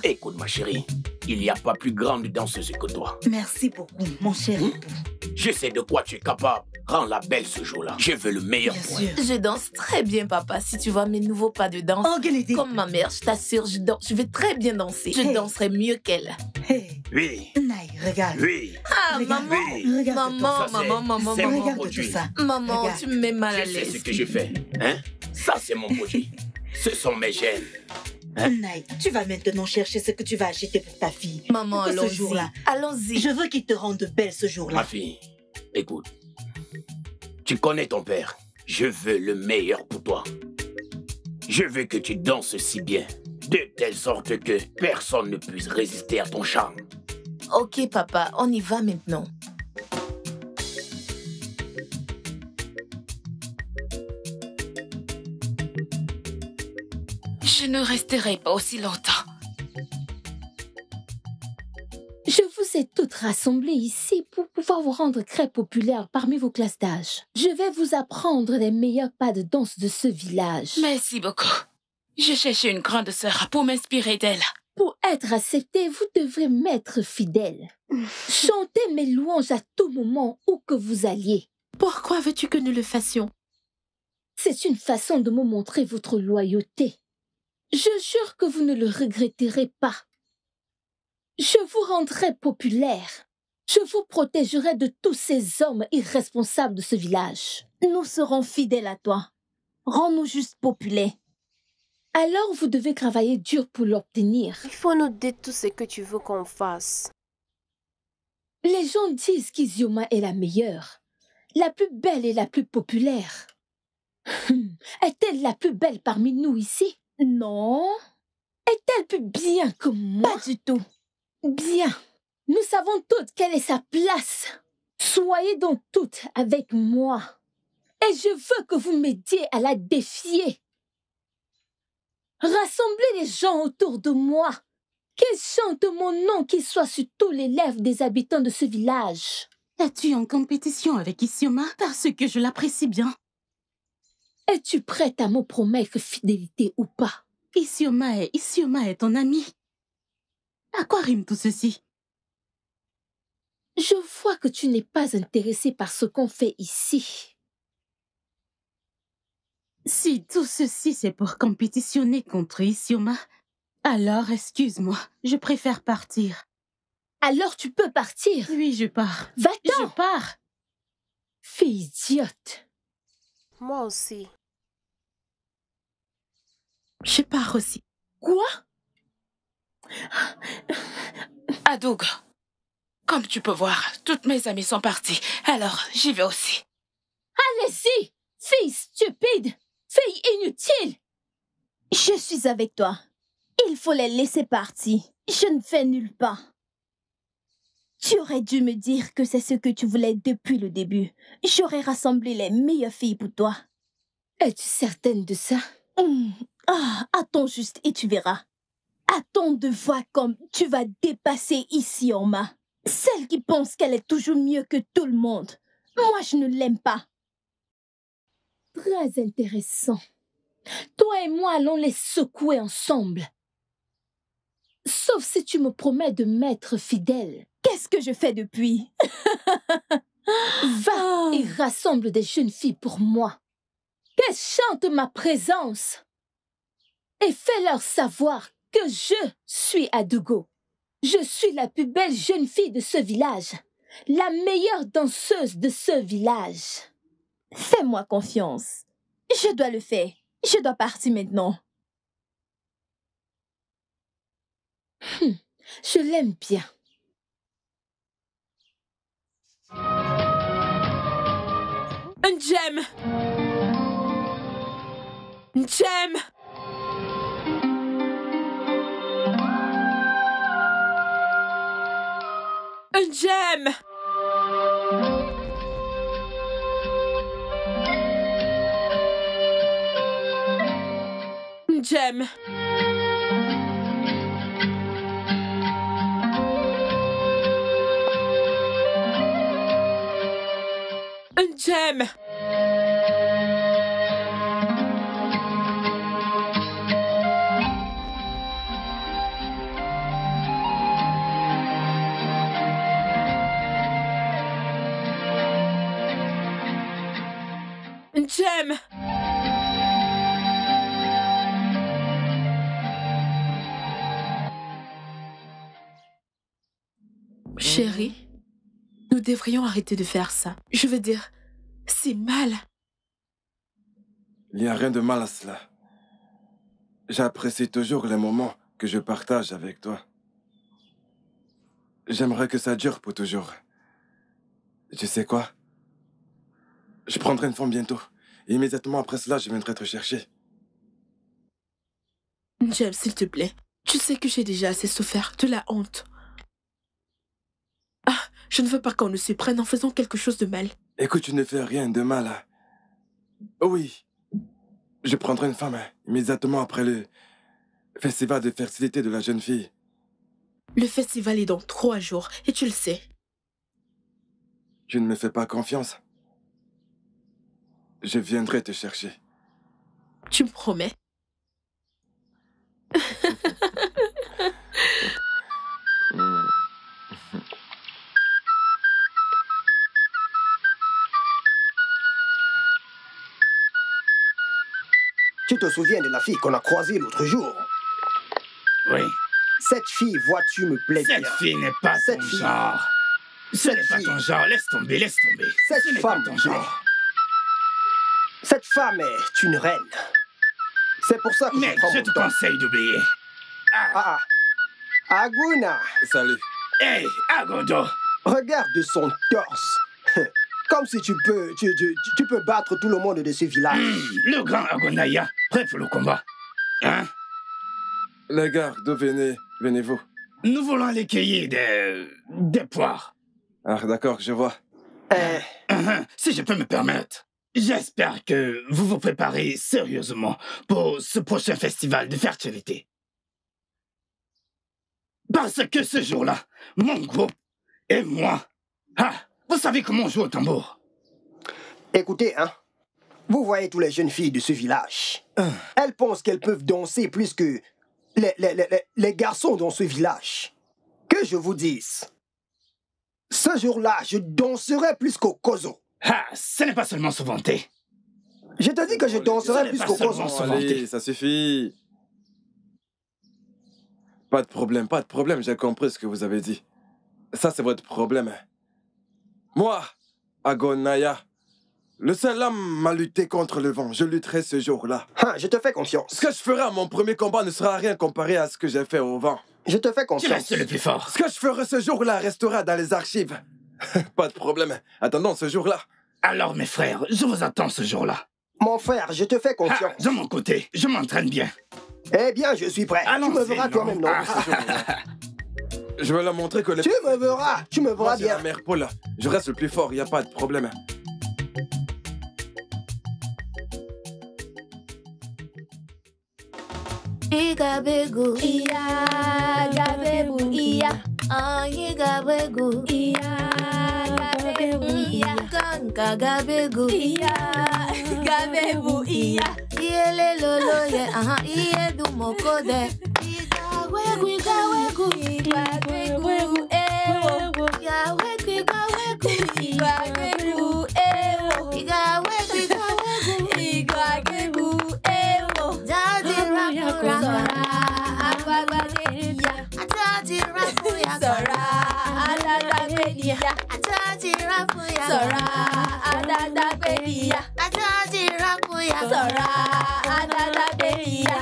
Écoute, ma chérie, il n'y a pas plus grande danseuse que toi. Merci beaucoup, mon cher époux. Je sais de quoi tu es capable. Rends-la belle ce jour-là. Je veux le meilleur pour elle. Je danse très bien, papa. Si tu vois mes nouveaux pas de danse, comme ma mère, je t'assure, je vais très bien danser. Je danserai mieux qu'elle. Oui. Naï, regarde. Oui. Ah, regarde. maman. Oui. Regarde Maman. Regarde tout ça. Maman, tu me mets mal à l'aise. Je sais ce que je fais. Hein? Ça, c'est mon produit. Ce sont mes gènes. Naï, tu vas maintenant chercher ce que tu vas acheter pour ta fille. Maman, allons-y. Ce jour-là. Allons-y. Je veux qu'il te rende belle ce jour-là. Ma fille, écoute. Tu connais ton père. Je veux le meilleur pour toi. Je veux que tu danses si bien, de telle sorte que personne ne puisse résister à ton charme. Ok, papa, on y va maintenant. Je ne resterai pas aussi longtemps. Je vous ai toutes rassemblées ici pour pouvoir vous rendre très populaire parmi vos classes d'âge. Je vais vous apprendre les meilleurs pas de danse de ce village. Merci beaucoup. Je cherchais une grande sœur pour m'inspirer d'elle. Pour être accepté, vous devrez m'être fidèle. Chantez mes louanges à tout moment où que vous alliez. Pourquoi veux-tu que nous le fassions? C'est une façon de me montrer votre loyauté. Je jure que vous ne le regretterez pas. Je vous rendrai populaire. Je vous protégerai de tous ces hommes irresponsables de ce village. Nous serons fidèles à toi. Rends-nous juste populaires. Alors vous devez travailler dur pour l'obtenir. Il faut nous dire tout ce que tu veux qu'on fasse. Les gens disent qu'Izioma est la meilleure, la plus belle et la plus populaire. Est-elle la plus belle parmi nous ici? Non. Est-elle plus bien que moi? Pas du tout. Bien. Nous savons toutes quelle est sa place. Soyez donc toutes avec moi. Et je veux que vous m'aidiez à la défier. Rassemblez les gens autour de moi. Qu'ils chantent mon nom qui soit sur tous les lèvres des habitants de ce village. Es-tu en compétition avec Isioma? Parce que je l'apprécie bien. Es-tu prête à me promettre fidélité ou pas? Isioma est ton ami. À quoi rime tout ceci? Je vois que tu n'es pas intéressé par ce qu'on fait ici. Si tout ceci c'est pour compétitionner contre Isioma, alors excuse-moi, je préfère partir. Alors tu peux partir? Oui, je pars. Va-t'en! Je pars. Fille idiote. Moi aussi. Je pars aussi. Quoi? Adoug, comme tu peux voir, toutes mes amies sont parties. Alors, j'y vais aussi. Allez-y, fille stupide, fille inutile. Je suis avec toi. Il faut les laisser partir. Je ne fais nulle part. Tu aurais dû me dire que c'est ce que tu voulais depuis le début. J'aurais rassemblé les meilleures filles pour toi. Es-tu certaine de ça? Attends juste et tu verras. Attends de voir comme tu vas dépasser Isioma. Celle qui pense qu'elle est toujours mieux que tout le monde. Moi, je ne l'aime pas. Très intéressant. Toi et moi allons les secouer ensemble. Sauf si tu me promets de m'être fidèle. Qu'est-ce que je fais depuis? Va et rassemble des jeunes filles pour moi. Qu'elles chantent ma présence. Et fais-leur savoir que je suis Adugo. Je suis la plus belle jeune fille de ce village. La meilleure danseuse de ce village. Fais-moi confiance. Je dois le faire. Je dois partir maintenant. Je l'aime bien. Un gemme. Une gemme. Un gemme. Une gemme. Un gemme. Une gemme. Chérie, nous devrions arrêter de faire ça. Je veux dire, c'est mal. Il n'y a rien de mal à cela. J'apprécie toujours les moments que je partage avec toi. J'aimerais que ça dure pour toujours. Tu sais quoi? Je prendrai une femme bientôt. Et immédiatement après cela, je viendrai te chercher. James, s'il te plaît. Tu sais que j'ai déjà assez souffert de la honte. Je ne veux pas qu'on ne se prenne en faisant quelque chose de mal. Écoute, tu ne fais rien de mal. Oui. Je prendrai une femme immédiatement après le festival de fertilité de la jeune fille. Le festival est dans 3 jours, et tu le sais. Tu ne me fais pas confiance. Je viendrai te chercher. Tu me promets? Tu te souviens de la fille qu'on a croisée l'autre jour? Oui. Cette fille, vois-tu, me plaît bien. Cette fille n'est pas Cette ton fille. genre. Ce n'est pas ton genre. Laisse tomber, laisse tomber. Cette Ce n'est femme pas ton me plaît. genre. Cette femme est une reine. C'est pour ça que Mais je prends je mon te temps. conseille d'oublier. Ah, Aguna. Salut. Hey, Agodo. Regarde son torse. Comme si tu peux battre tout le monde de ce village. Le grand Agonaya, prêt pour le combat. Hein? Les gars, d'où venez-vous? Nous voulons aller cueillir des poires. Ah, d'accord, je vois. Si je peux me permettre, j'espère que vous vous préparez sérieusement pour ce prochain festival de fertilité. Parce que ce jour-là, mon groupe et moi, vous savez comment on joue au tambour. Écoutez, hein, vous voyez toutes les jeunes filles de ce village. Elles pensent qu'elles peuvent danser plus que les garçons dans ce village. Que je vous dise, ce jour-là, je danserai plus qu'au Kozo. Ce n'est pas seulement se vanter. Je te dis que je danserai plus qu'au Kozo. Allez, ça suffit. Pas de problème, j'ai compris ce que vous avez dit. Ça, c'est votre problème. Moi, Agonaya, le seul homme m'a lutté contre le vent. Je lutterai ce jour-là. Je te fais confiance. Ce que je ferai à mon premier combat ne sera rien comparé à ce que j'ai fait au vent. Je te fais confiance. Tu restes le plus fort. Ce que je ferai ce jour-là restera dans les archives. Pas de problème. Attendons ce jour-là. Alors, mes frères, je vous attends ce jour-là. Mon frère, je te fais confiance. De mon côté, je m'entraîne bien. Eh bien, je suis prêt. Tu me verras toi-même, non? Je vais leur montrer que les... Tu me verras Moi, bien. la mère Paula. Je reste le plus fort, il n'y a pas de problème. Igabegu, iya, gabebu, iya. Igabegu, iya, gabebu, iya. Kanka gabegu, iya, gabebu, iya. Iele lolo ye, iye du mokode. Igawegu, igawegu, igawegu, ewo. Igawegu, igawegu, igawegu, ewo. Igawegu, igawegu, igawegu, ewo. Jadi rakura, agbagbadeya. Jadi rakura, sora, adadagbeya. Jadi rakura, sora, adadagbeya. Jadi rakura, sora, adadagbeya.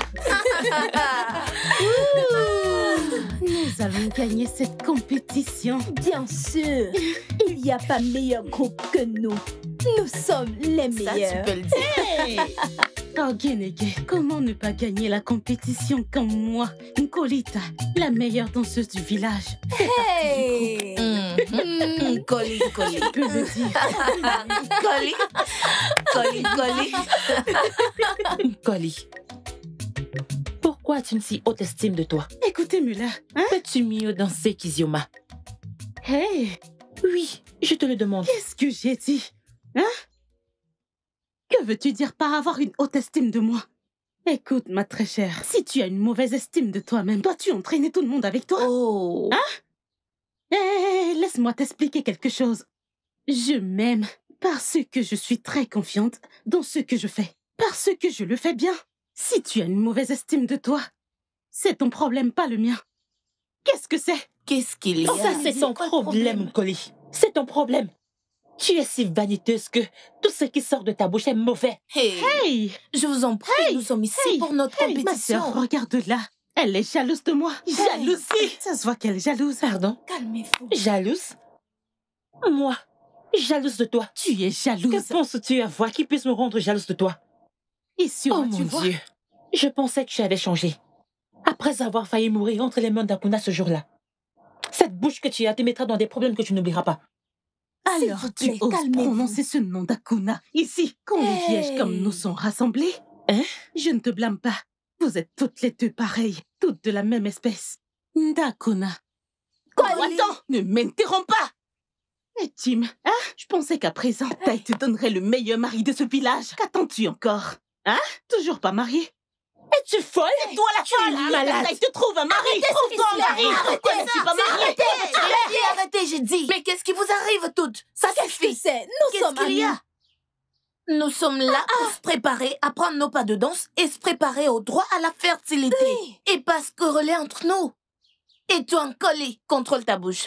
Nous allons gagner cette compétition. Bien sûr. Il n'y a pas meilleur groupe que nous. Nous sommes les meilleurs. Ça, tu peux le dire. Hey. Oh, Genege, comment ne pas gagner la compétition comme moi, Nkolita, la meilleure danseuse du village. Hey! Coli. Tu peux le dire. Coli. Pourquoi as-tu une si haute estime de toi? Écoutez, Mula, Peux-tu mieux danser qu'Izioma? Hey! Oui, je te le demande. Qu'est-ce que j'ai dit? Que veux-tu dire par avoir une haute estime de moi? Écoute, ma très chère, si tu as une mauvaise estime de toi-même, dois-tu entraîner tout le monde avec toi? Oh! Hé, laisse-moi t'expliquer quelque chose. Je m'aime parce que je suis très confiante dans ce que je fais, parce que je le fais bien. Si tu as une mauvaise estime de toi, c'est ton problème, pas le mien. Qu'est-ce que c'est? Qu'est-ce qu'il y a? Ça, c'est ton problème, Coli. C'est ton problème. Tu es si vaniteuse que tout ce qui sort de ta bouche est mauvais. Hey! Je vous en prie, nous sommes ici pour notre compétition. Ma sœur, regarde-la. Elle est jalouse de moi. Jalousie! Ça se voit qu'elle est jalouse. Pardon? Calmez-vous. Jalouse? Moi? Jalouse de toi? Tu es jalouse. Que penses-tu avoir qui puisse me rendre jalouse de toi? Ici, oh mon Dieu! Je pensais que tu avais changé. Après avoir failli mourir entre les mains d'Akuna ce jour-là. Cette bouche que tu as te mettra dans des problèmes que tu n'oublieras pas. Alors, tu oses prononcer ce nom d'Akuna ici, quand les vierges comme nous sont rassemblées? Je ne te blâme pas. Vous êtes toutes les deux pareilles, toutes de la même espèce. D'Akuna. Attends, ne m'interromps pas! Et Tim, je pensais qu'à présent, Taï te donnerait le meilleur mari de ce village. Qu'attends-tu encore? Toujours pas marié? Es-tu folle? C'est toi la folle! Malade! Taï te trouve un mari! Trouve-toi un mari! Pourquoi n'es-tu pas marié? Arrêtez, j'ai dit! Mais qu'est-ce qui vous arrive toutes? Ça suffit! Nous sommes Qu'est-ce qu'il y a? Nous sommes là pour se préparer à prendre nos pas de danse et se préparer au droit à la fertilité. Oui. Et pas se quereller entre nous. Et toi, Collie, contrôle ta bouche.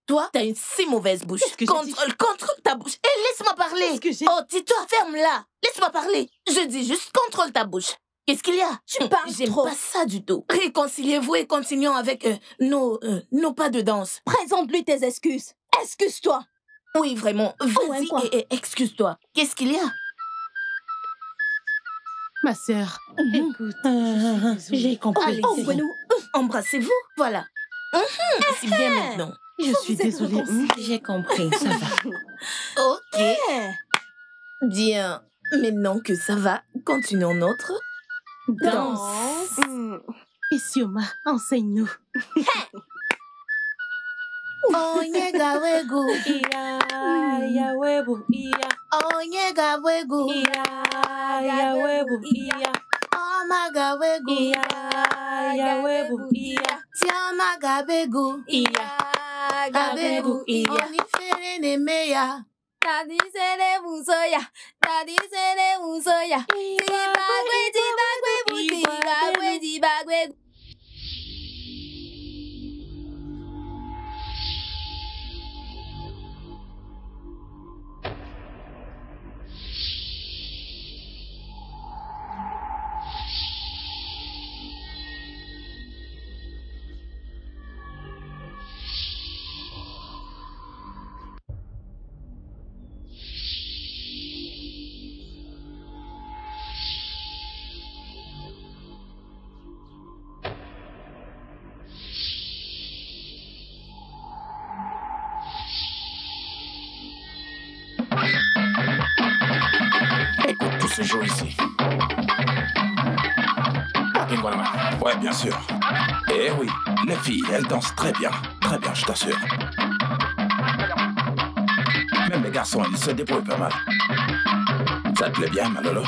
Toi, t'as une si mauvaise bouche. Contrôle ta bouche. Et laisse-moi parler. Oh, tais-toi, ferme-la. Laisse-moi parler. Je dis juste contrôle ta bouche. Qu'est-ce qu'il y a? Tu parles J'aime pas ça du tout. Réconciliez-vous et continuons avec nos pas de danse. Présente-lui tes excuses. Excuse-toi. Oui, vraiment. Vas-y et excuse-toi. Qu'est-ce qu'il y a? Ma sœur, écoute, j'ai compris. Allez, embrassez-vous, voilà. C'est bien maintenant. Je suis désolée, j'ai compris, ça va. Ok. Bien, maintenant que ça va, continuons notre danse. Isioma, enseigne-nous. Onyega wegu, ya webu, iya. Onyega wegu, ya webu, iya. Omaga wegu, ya webu, iya. Tiamaga wegu, gabegu, iya. Onifere ne meya. Daddy sere musoya, daddy sere musoya. Tibagwe. Écoute, tout se joue ici. Ouais, bien sûr. Eh oui, les filles, elles dansent très bien, je t'assure. Même les garçons, ils se débrouillent pas mal. Ça te plaît bien, Malolo?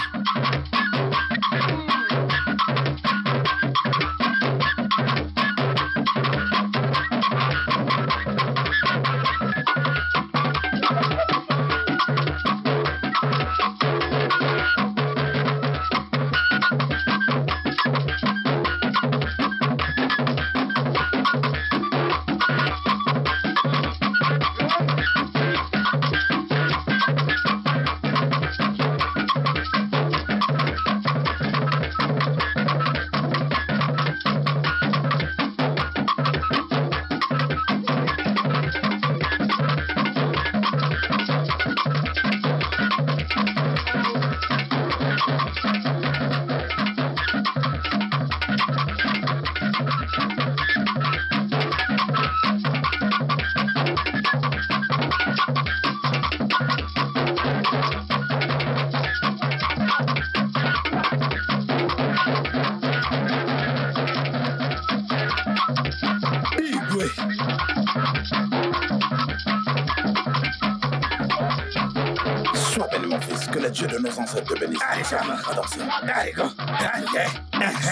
Sois béni, mon fils, que les dieux de nos ancêtres te bénissent. Allez, Charles, à danser. Allez, go. Allez.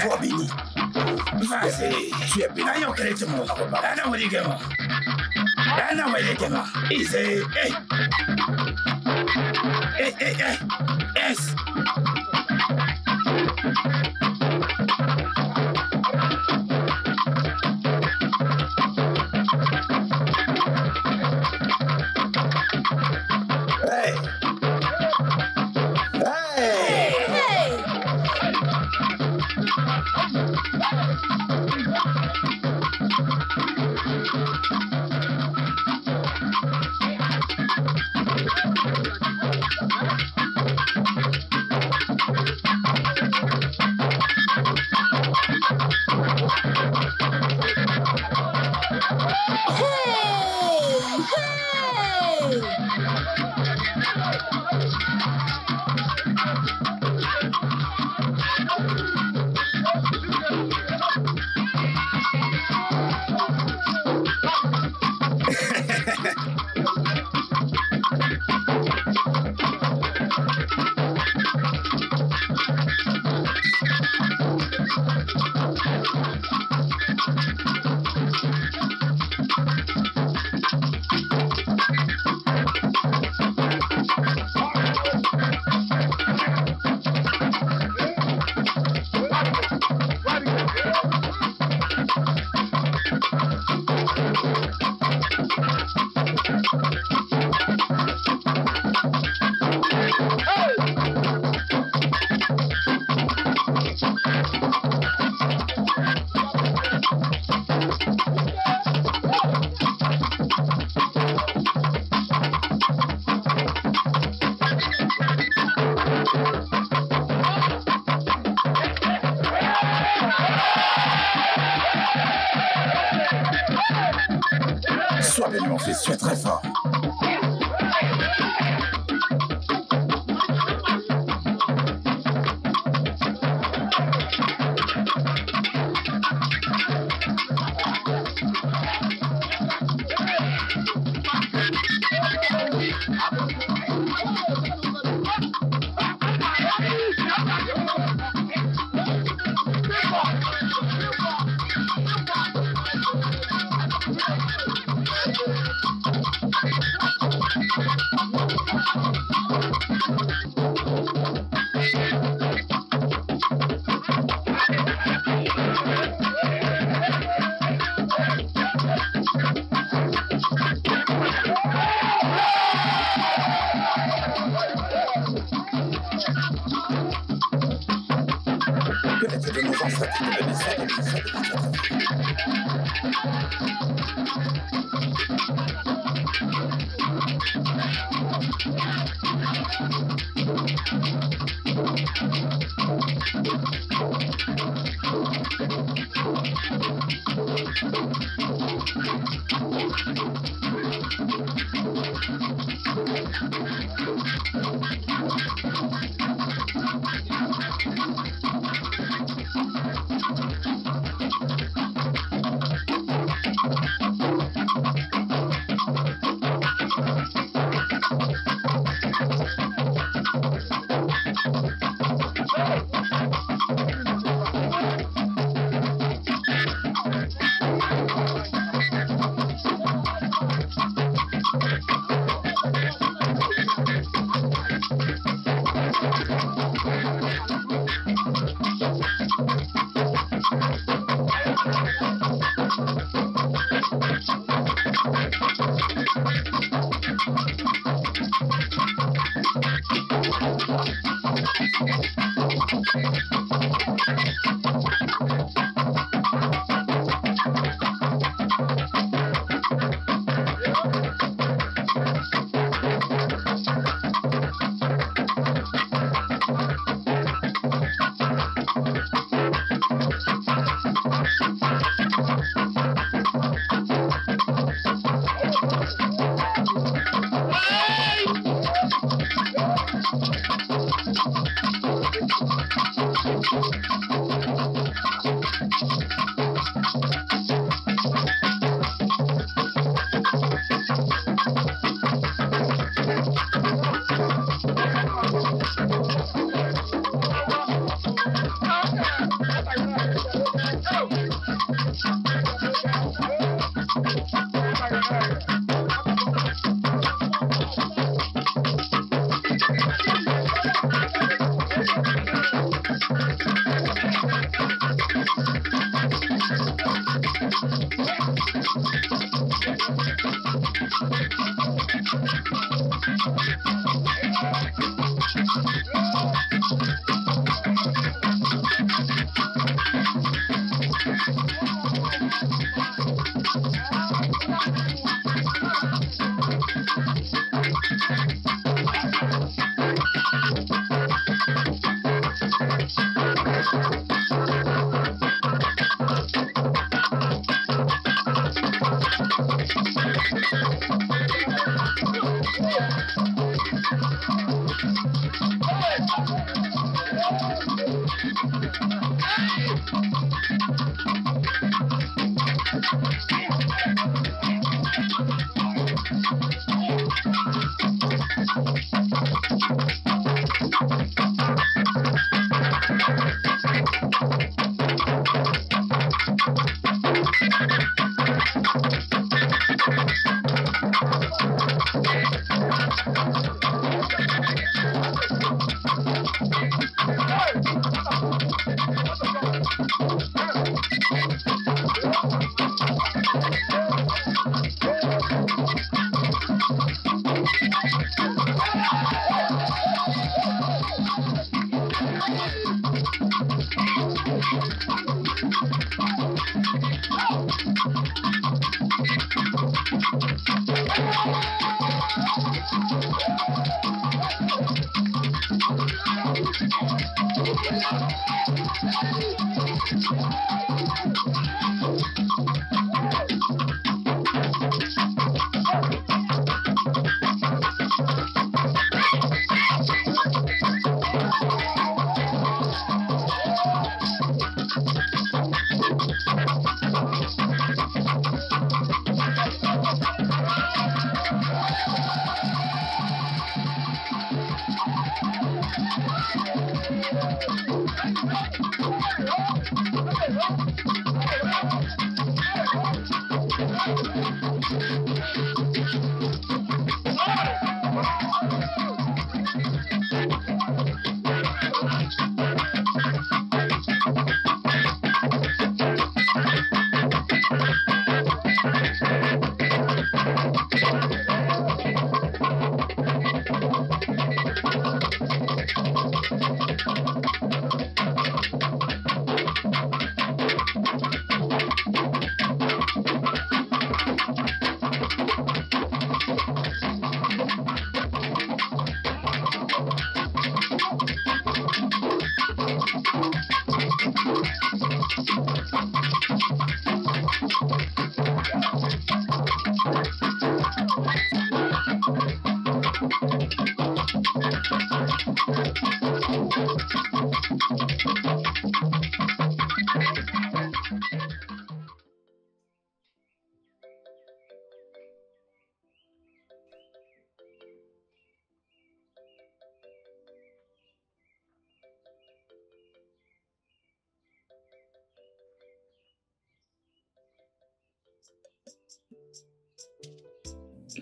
Sois béni. Vas-y. Tu es béni. Allez, on crée tout le monde. Allez, on va dire gamin. Allez, on va dire gamin. Easy. Hey. Hey. Yes. Sois béni, mon fils, tu es très fort.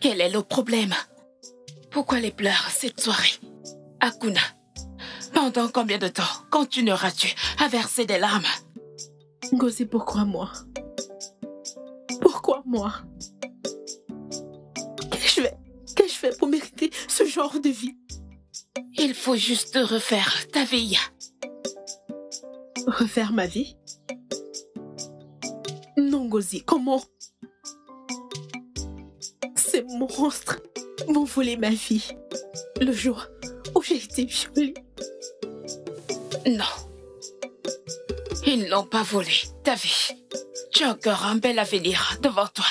Quel est le problème? Pourquoi les pleurs cette soirée? Akuna, pendant combien de temps continueras-tu à verser des larmes? Ngozi, pourquoi moi? Pourquoi moi? Qu'ai-je fait pour mériter ce genre de vie? Il faut juste refaire ta vie. Refaire ma vie? Non, Ngozi, comment? Ces monstres m'ont volé ma vie le jour où j'ai été violée. Non. Ils n'ont pas volé ta vie. Tu as encore un bel avenir devant toi.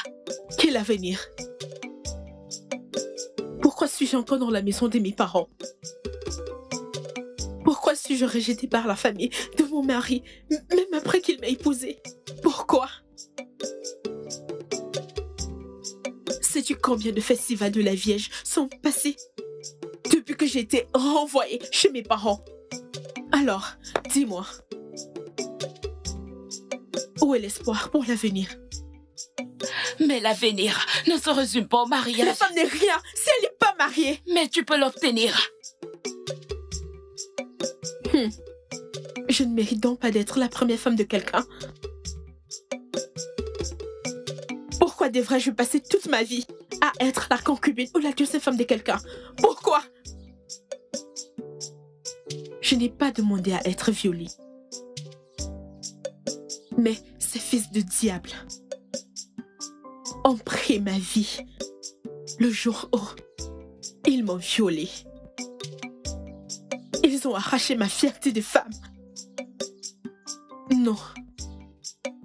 Quel avenir? Pourquoi suis-je encore dans la maison de mes parents? Pourquoi suis-je rejetée par la famille de mon mari, même après qu'il m'a épousée? Pourquoi? Sais-tu combien de festivals de la Vierge sont passés depuis que j'ai été renvoyée chez mes parents? Alors, dis-moi, où est l'espoir pour l'avenir? Mais l'avenir ne se résume pas au mariage. La femme n'est rien si elle n'est pas mariée. Mais tu peux l'obtenir. Je ne mérite donc pas d'être la première femme de quelqu'un. Pourquoi devrais-je passer toute ma vie à être la concubine ou la deuxième femme de quelqu'un? Pourquoi? Je n'ai pas demandé à être violée. Mais ces fils de diable ont pris ma vie le jour où ils m'ont violée. Ils ont arraché ma fierté de femme. Non.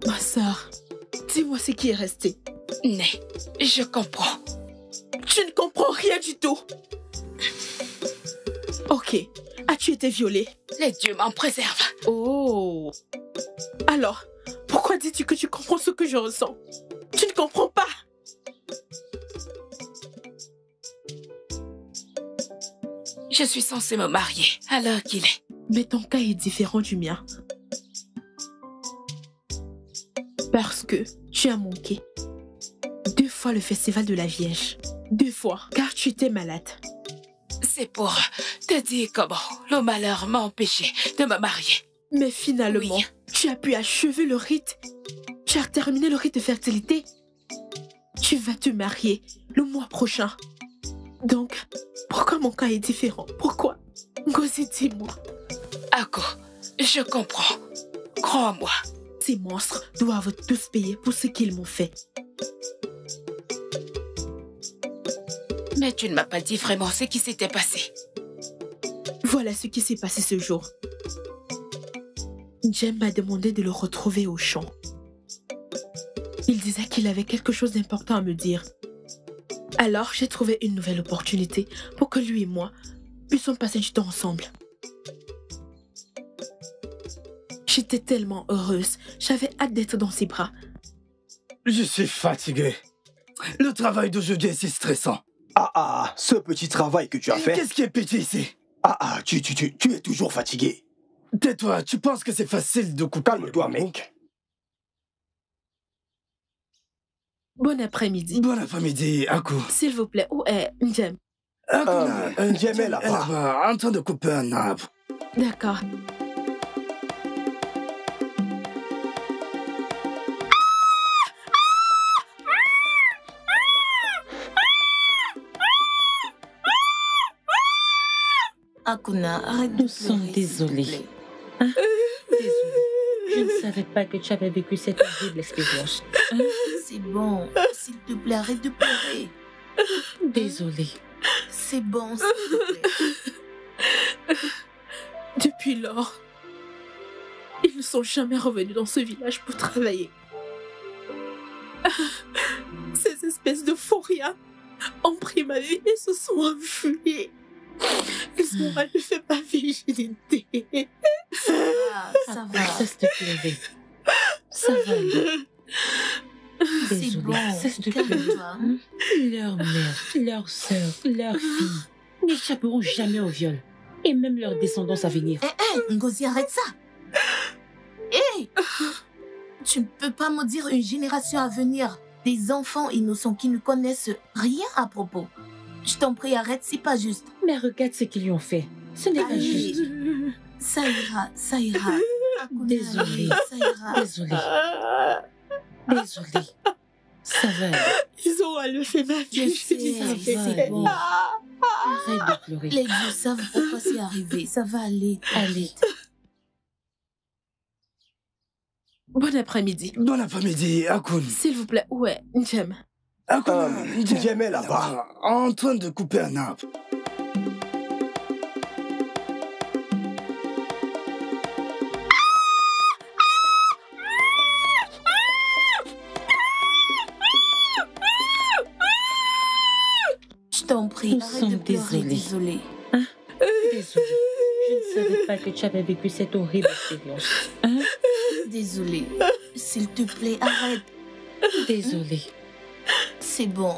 Ma sœur, dis-moi ce qui est resté. Né, je comprends. Tu ne comprends rien du tout. Ok. As-tu été violée? Les dieux m'en préservent. Oh. Alors, pourquoi dis-tu que tu comprends ce que je ressens? Tu ne comprends pas. Je suis censée me marier à l'heure qu'il est. Mais ton cas est différent du mien. Parce que tu as manqué 2 fois le festival de la Vierge. 2 fois, car tu étais malade. C'est pour te dire comment le malheur m'a empêché de me marier. Mais finalement, oui, tu as pu achever le rite. Tu as terminé le rite de fertilité. Tu vas te marier le mois prochain. Donc, pourquoi mon cas est différent? Pourquoi? Ngozi, dis-moi. Ako, je comprends. Crois-moi. Ces monstres doivent tous payer pour ce qu'ils m'ont fait. Mais tu ne m'as pas dit vraiment ce qui s'était passé. Voilà ce qui s'est passé ce jour. Jem m'a demandé de le retrouver au champ. Il disait qu'il avait quelque chose d'important à me dire. Alors, j'ai trouvé une nouvelle opportunité pour que lui et moi puissions passer du temps ensemble. J'étais tellement heureuse. J'avais hâte d'être dans ses bras. Je suis fatigué. Le travail d'aujourd'hui est si stressant. Ce petit travail que tu as fait... Qu'est-ce qui est petit ici? Tu es toujours fatigué. Tais-toi, tu penses que c'est facile de couper... Calme-toi, mec. Bon après-midi. Bon après-midi, Aku. S'il vous plaît, où est Jem? Jem est là-bas. En train de couper un arbre. D'accord. Akuna, arrête de Nous sommes désolés. Hein? Désolée. Je ne savais pas que tu avais vécu cette horrible expérience. Hein? C'est bon. S'il te plaît, arrête de pleurer. Désolée. C'est bon, s'il te plaît. Depuis lors, ils ne sont jamais revenus dans ce village pour travailler. Ces espèces de faux-riens ont pris ma vie et se sont enfuis. Ils m'ont mal fait ma virginité. Ça va. Cesse de pleurer. Ça va aller. C'est bon. Cesse de pleurer. Leur mère, leur sœur, leur fille n'échapperont jamais au viol. Et même leurs descendants à venir. Ngozi, arrête ça. Tu ne peux pas maudire une génération à venir. Des enfants innocents qui ne connaissent rien à propos. Je t'en prie, arrête, c'est pas juste. Mais regarde ce qu'ils lui ont fait. Ce n'est pas juste. Ça ira, ça ira. Désolée. Ça ira. Désolée. Désolée. Ça va aller. Ils ont enlevé ma vie. C'est bon. Arrête de pleurer. Les dieux savent pourquoi c'est arrivé. Ça va aller. Allez. Bon après-midi. Bon après-midi, Akun. S'il vous plaît, où est Jem? Jem est là-bas. En train de couper un arbre. Je t'en prie, nous sommes désolés. Désolée. Hein? Désolée. Je ne savais pas que tu avais vécu cette horrible expérience. Hein? Désolée. S'il te plaît, arrête. Désolée. C'est bon.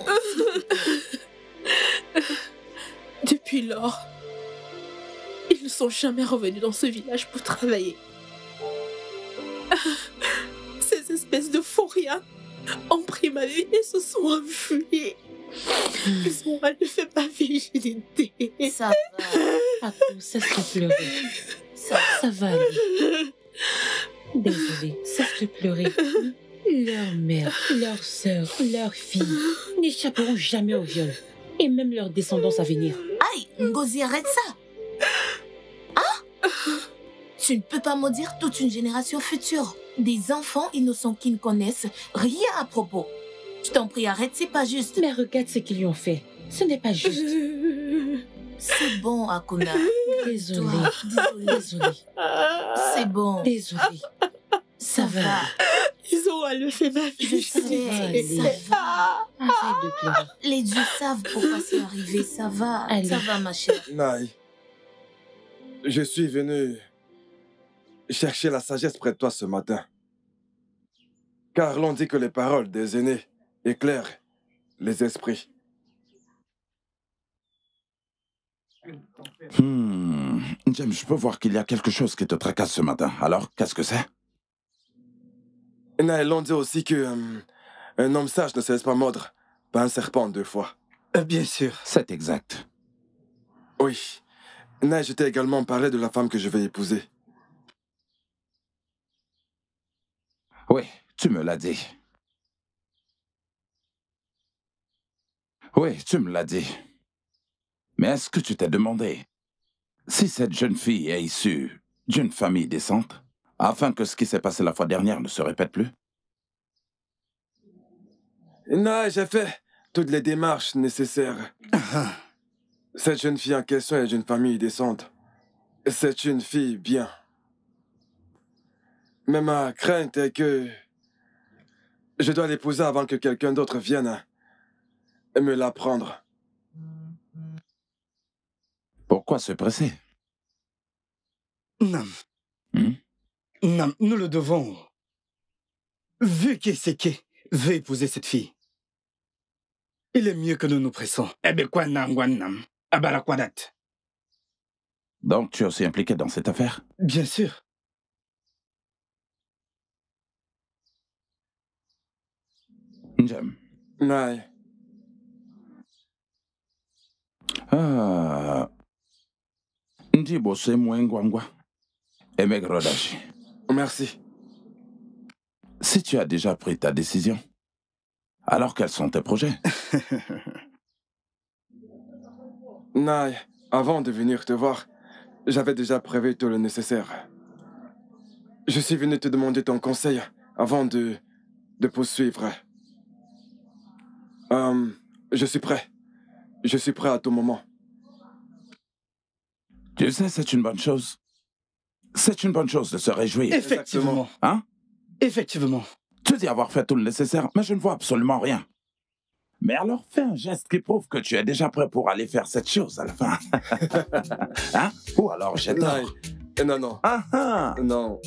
Depuis lors, ils ne sont jamais revenus dans ce village pour travailler. Ces espèces de faux-riens ont pris ma vie et se sont enfuis. Ils m'ont mal fait ma virginité. Ça va. Aku, cesse de pleurer. Ça va aller. Désolée, cesse de pleurer. Leur mère, leur sœur, leur fille n'échapperont jamais au viol. Et même leurs descendants à venir. Aïe, Ngozi, arrête ça. Hein? Tu ne peux pas maudire toute une génération future. Des enfants innocents qui ne connaissent rien à propos. Je t'en prie, arrête, c'est pas juste. Mais regarde ce qu'ils lui ont fait. Ce n'est pas juste. C'est bon, Akuna. Désolée. Désolée. C'est bon. Désolée. Ça va. Ils ont enlevé ma vie. Ça va. Arrête de pleurer. Les dieux savent pourquoi c'est arrivé. Ça va. Allez. Ça va, ma chère. Naï, je suis venu chercher la sagesse près de toi ce matin. Car l'on dit que les paroles des aînés éclairent les esprits. James, je peux voir qu'il y a quelque chose qui te tracasse ce matin. Alors, qu'est-ce que c'est? Naï, l'on dit aussi que un homme sage ne se laisse pas mordre par un serpent 2 fois. Bien sûr. C'est exact. Oui. Naï, je t'ai également parlé de la femme que je vais épouser. Oui, tu me l'as dit. Oui, tu me l'as dit. Mais est-ce que tu t'es demandé si cette jeune fille est issue d'une famille décente, afin que ce qui s'est passé la fois dernière ne se répète plus? Non, j'ai fait toutes les démarches nécessaires. Cette jeune fille en question est d'une famille décente. C'est une fille bien. Mais ma crainte est que je dois l'épouser avant que quelqu'un d'autre vienne et me la prendre. Pourquoi se presser? Non. Non, nous le devons. Vu qu'Eseke veut épouser cette fille, il est mieux que nous nous pressons. Donc tu es aussi impliqué dans cette affaire? Bien sûr. J'aime. Naï. Ndibo c'est moins ngwangwa. Emegrodashi. Merci. Si tu as déjà pris ta décision, alors quels sont tes projets? Naï, avant de venir te voir, j'avais déjà prévu tout le nécessaire. Je suis venu te demander ton conseil avant de poursuivre. Je suis prêt. Je suis prêt à tout moment. Tu sais, c'est une bonne chose. C'est une bonne chose de se réjouir. Effectivement. Hein? Effectivement. Tu dis avoir fait tout le nécessaire, mais je ne vois absolument rien. Mais alors fais un geste qui prouve que tu es déjà prêt pour aller faire cette chose à la fin. Hein? Ou alors j'ai tort. Non, non. Non.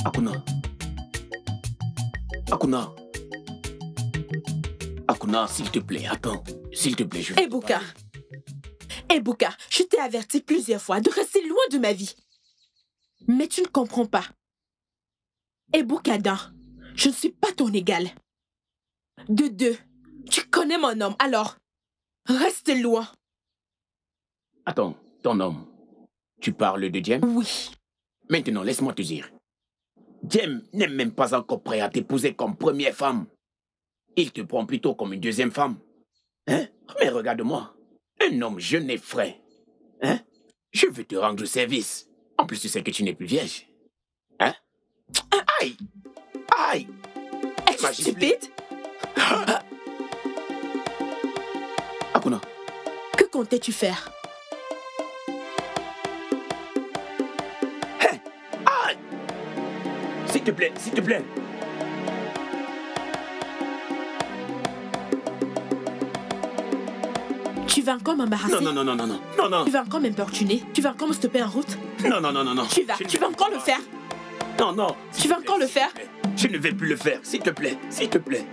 Akuna. Akuna. Akuna, s'il te plaît, attends. S'il te plaît, je vais... Ebuka. Ebuka, je t'ai averti plusieurs fois de rester loin de ma vie. Mais tu ne comprends pas. Ebuka-dan, je ne suis pas ton égal. De deux, tu connais mon homme, alors reste loin. Attends, ton homme, tu parles de Jem? Oui. Maintenant, laisse-moi te dire. Jem n'est même pas encore prêt à t'épouser comme première femme. Il te prend plutôt comme une deuxième femme. Hein? Mais regarde-moi. Un homme jeune et frais. Hein? Je veux te rendre service. En plus, tu sais que tu n'es plus vierge. Hein? Aïe! Aïe! Es-tu stupide? Akuna. Que comptais-tu faire? Hey! Aïe! S'il te plaît, s'il te plaît. Tu vas encore m'embarrasser? Non. Tu vas encore m'importuner? Tu vas encore me stopper en route? Non. Tu vas encore le faire? Non. Tu vas encore le faire? Je ne vais plus le faire, s'il te plaît, s'il te plaît.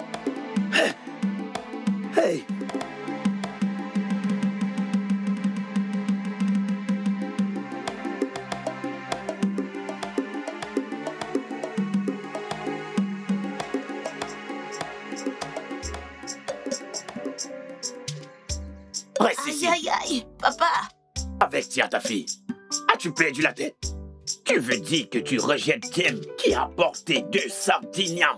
Hey! Reste ici. Aïe, papa. Avertis ta fille. As-tu perdu la tête? Tu veux dire que tu rejettes Jem qui a apporté 2 sacs d'igname?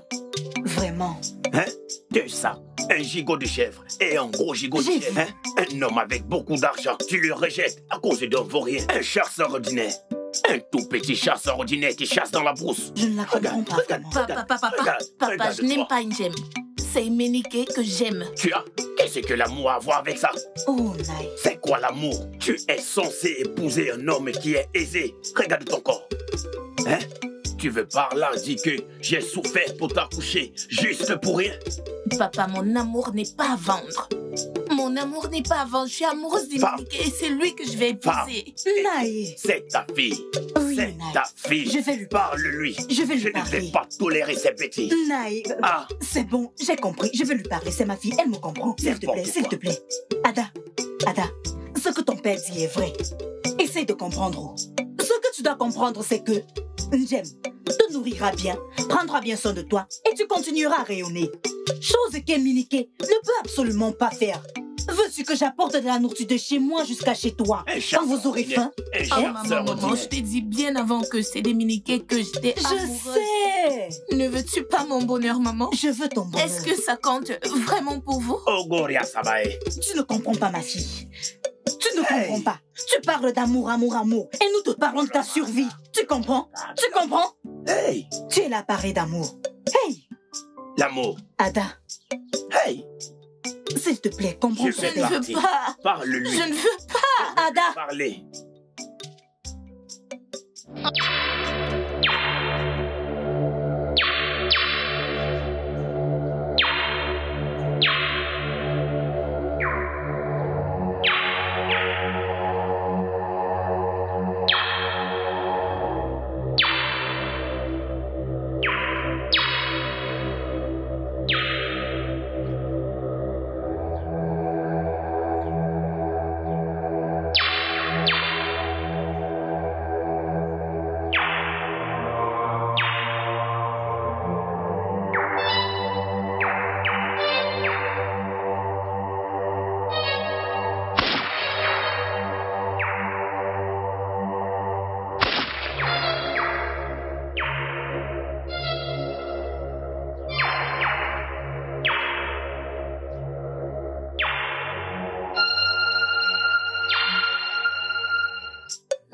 Vraiment? Hein? 2 sacs. Un gigot de chèvre et un gros gigot de chèvre. Hein? Un homme avec beaucoup d'argent. Tu le rejettes à cause d'un vaurien. Un chasseur ordinaire. Un tout petit chasseur ordinaire qui chasse dans la brousse. Je ne la comprends pas. Papa, je n'aime pas une Jem. C'est Emenike que j'aime. Tu as? Qu'est-ce que l'amour a à voir avec ça? Oh, Naï. C'est quoi l'amour? Tu es censé épouser un homme qui est aisé. Regarde ton corps. Hein? Tu veux par là dire que j'ai souffert pour t'accoucher juste pour rien? Papa, mon amour n'est pas à vendre. Mon amour n'est pas à vendre. Je suis amoureuse d'Emenike et c'est lui que je vais épouser. Naï. C'est ta fille. Oui, c'est Naï. ta fille. Je vais lui parle-lui. Je vais lui Je parler. ne vais pas tolérer ces bêtises. Naï. Ah. C'est bon, j'ai compris. Je vais lui parler. C'est ma fille. Elle me comprend. S'il te plaît. Ada, ce que ton père dit est vrai. Essaye de comprendre. Ce que tu dois comprendre, c'est que Jem te nourrira bien, prendra bien soin de toi et tu continueras à rayonner. Chose qu'Emenike ne peut absolument pas faire. Veux-tu que j'apporte de la nourriture de chez moi jusqu'à chez toi quand vous aurez faim? Maman, je t'ai dit bien avant que c'est d'Emenike que j'étais amoureuse. Je sais. Ne veux-tu pas mon bonheur, maman? Je veux ton bonheur. Est-ce que ça compte vraiment pour vous? Ogoria Sabae. Tu ne comprends pas, ma fille. Tu ne comprends pas. Tu parles d'amour. Et nous te parlons de ta survie. Tu comprends? Hey. Tu es là paré d'amour. Hey. L'amour. Ada. Hey. S'il te plaît, comprends. Je ne veux pas. Parle-lui. Je ne veux pas, Ada. Parlez.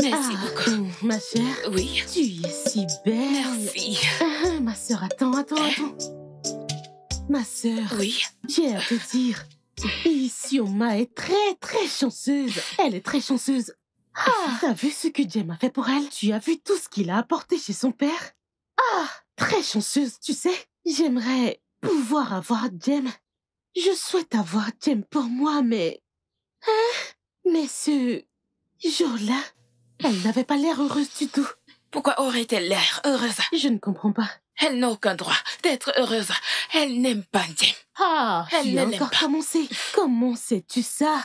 Merci beaucoup. Ma chère, oui. Tu es si belle. Merci. Ma sœur, attends. Ma sœur, oui. J'ai à te dire, Isioma est très chanceuse. Elle est très chanceuse. T'as vu ce que Jem a fait pour elle? Tu as vu tout ce qu'il a apporté chez son père? Très chanceuse, tu sais. J'aimerais pouvoir avoir Jem. Je souhaite avoir Jem pour moi, mais ce jour-là, elle n'avait pas l'air heureuse du tout. Pourquoi aurait-elle l'air heureuse? Je ne comprends pas. Elle n'a aucun droit d'être heureuse. Elle n'aime pas Jem. Elle ne n'a l'aime encore pas. commencé. Comment sais-tu ça?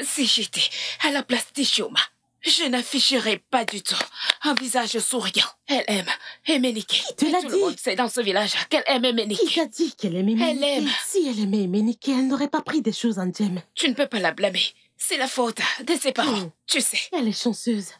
Si j'étais à la place d'Isioma, je n'afficherais pas du tout un visage souriant. Elle aime Emenike. Qui te l'a Tout dit? le monde sait dans ce village qu'elle aime Emenike. Qui t'a dit qu'elle aimait Emenike? Elle aime. Si elle aimait Emenike, elle n'aurait pas pris des choses en Jem. Tu ne peux pas la blâmer. C'est la faute de ses parents, tu sais. Elle est chanceuse.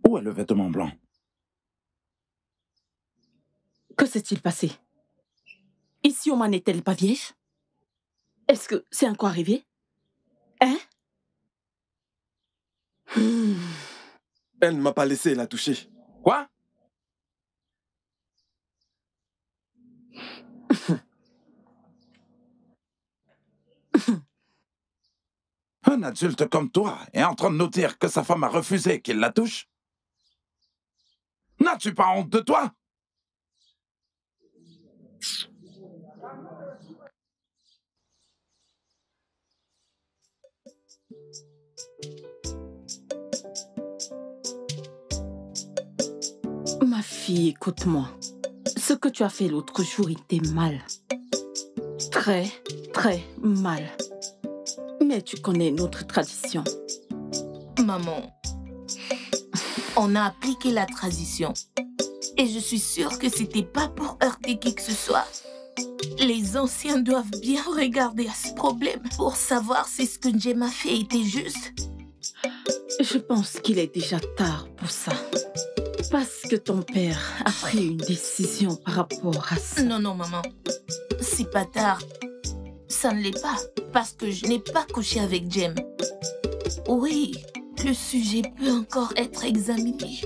Où est le vêtement blanc? Que s'est-il passé? Isioma n'est-elle pas vieille? Est-ce que c'est encore arrivé? Elle ne m'a pas laissé la toucher. Quoi? Un adulte comme toi est en train de nous dire que sa femme a refusé qu'il la touche? N'as-tu pas honte de toi? Ma fille, écoute-moi. Ce que tu as fait l'autre jour était mal. Très mal. Mais tu connais notre tradition. Maman, on a appliqué la tradition. Et je suis sûre que c'était pas pour heurter qui que ce soit. Les anciens doivent bien regarder à ce problème pour savoir si ce que Jem a fait était juste. Je pense qu'il est déjà tard pour ça. Parce que ton père a pris une décision par rapport à ça. Non, maman. C'est pas tard. Ça ne l'est pas. Parce que je n'ai pas couché avec Jem. Oui, le sujet peut encore être examiné.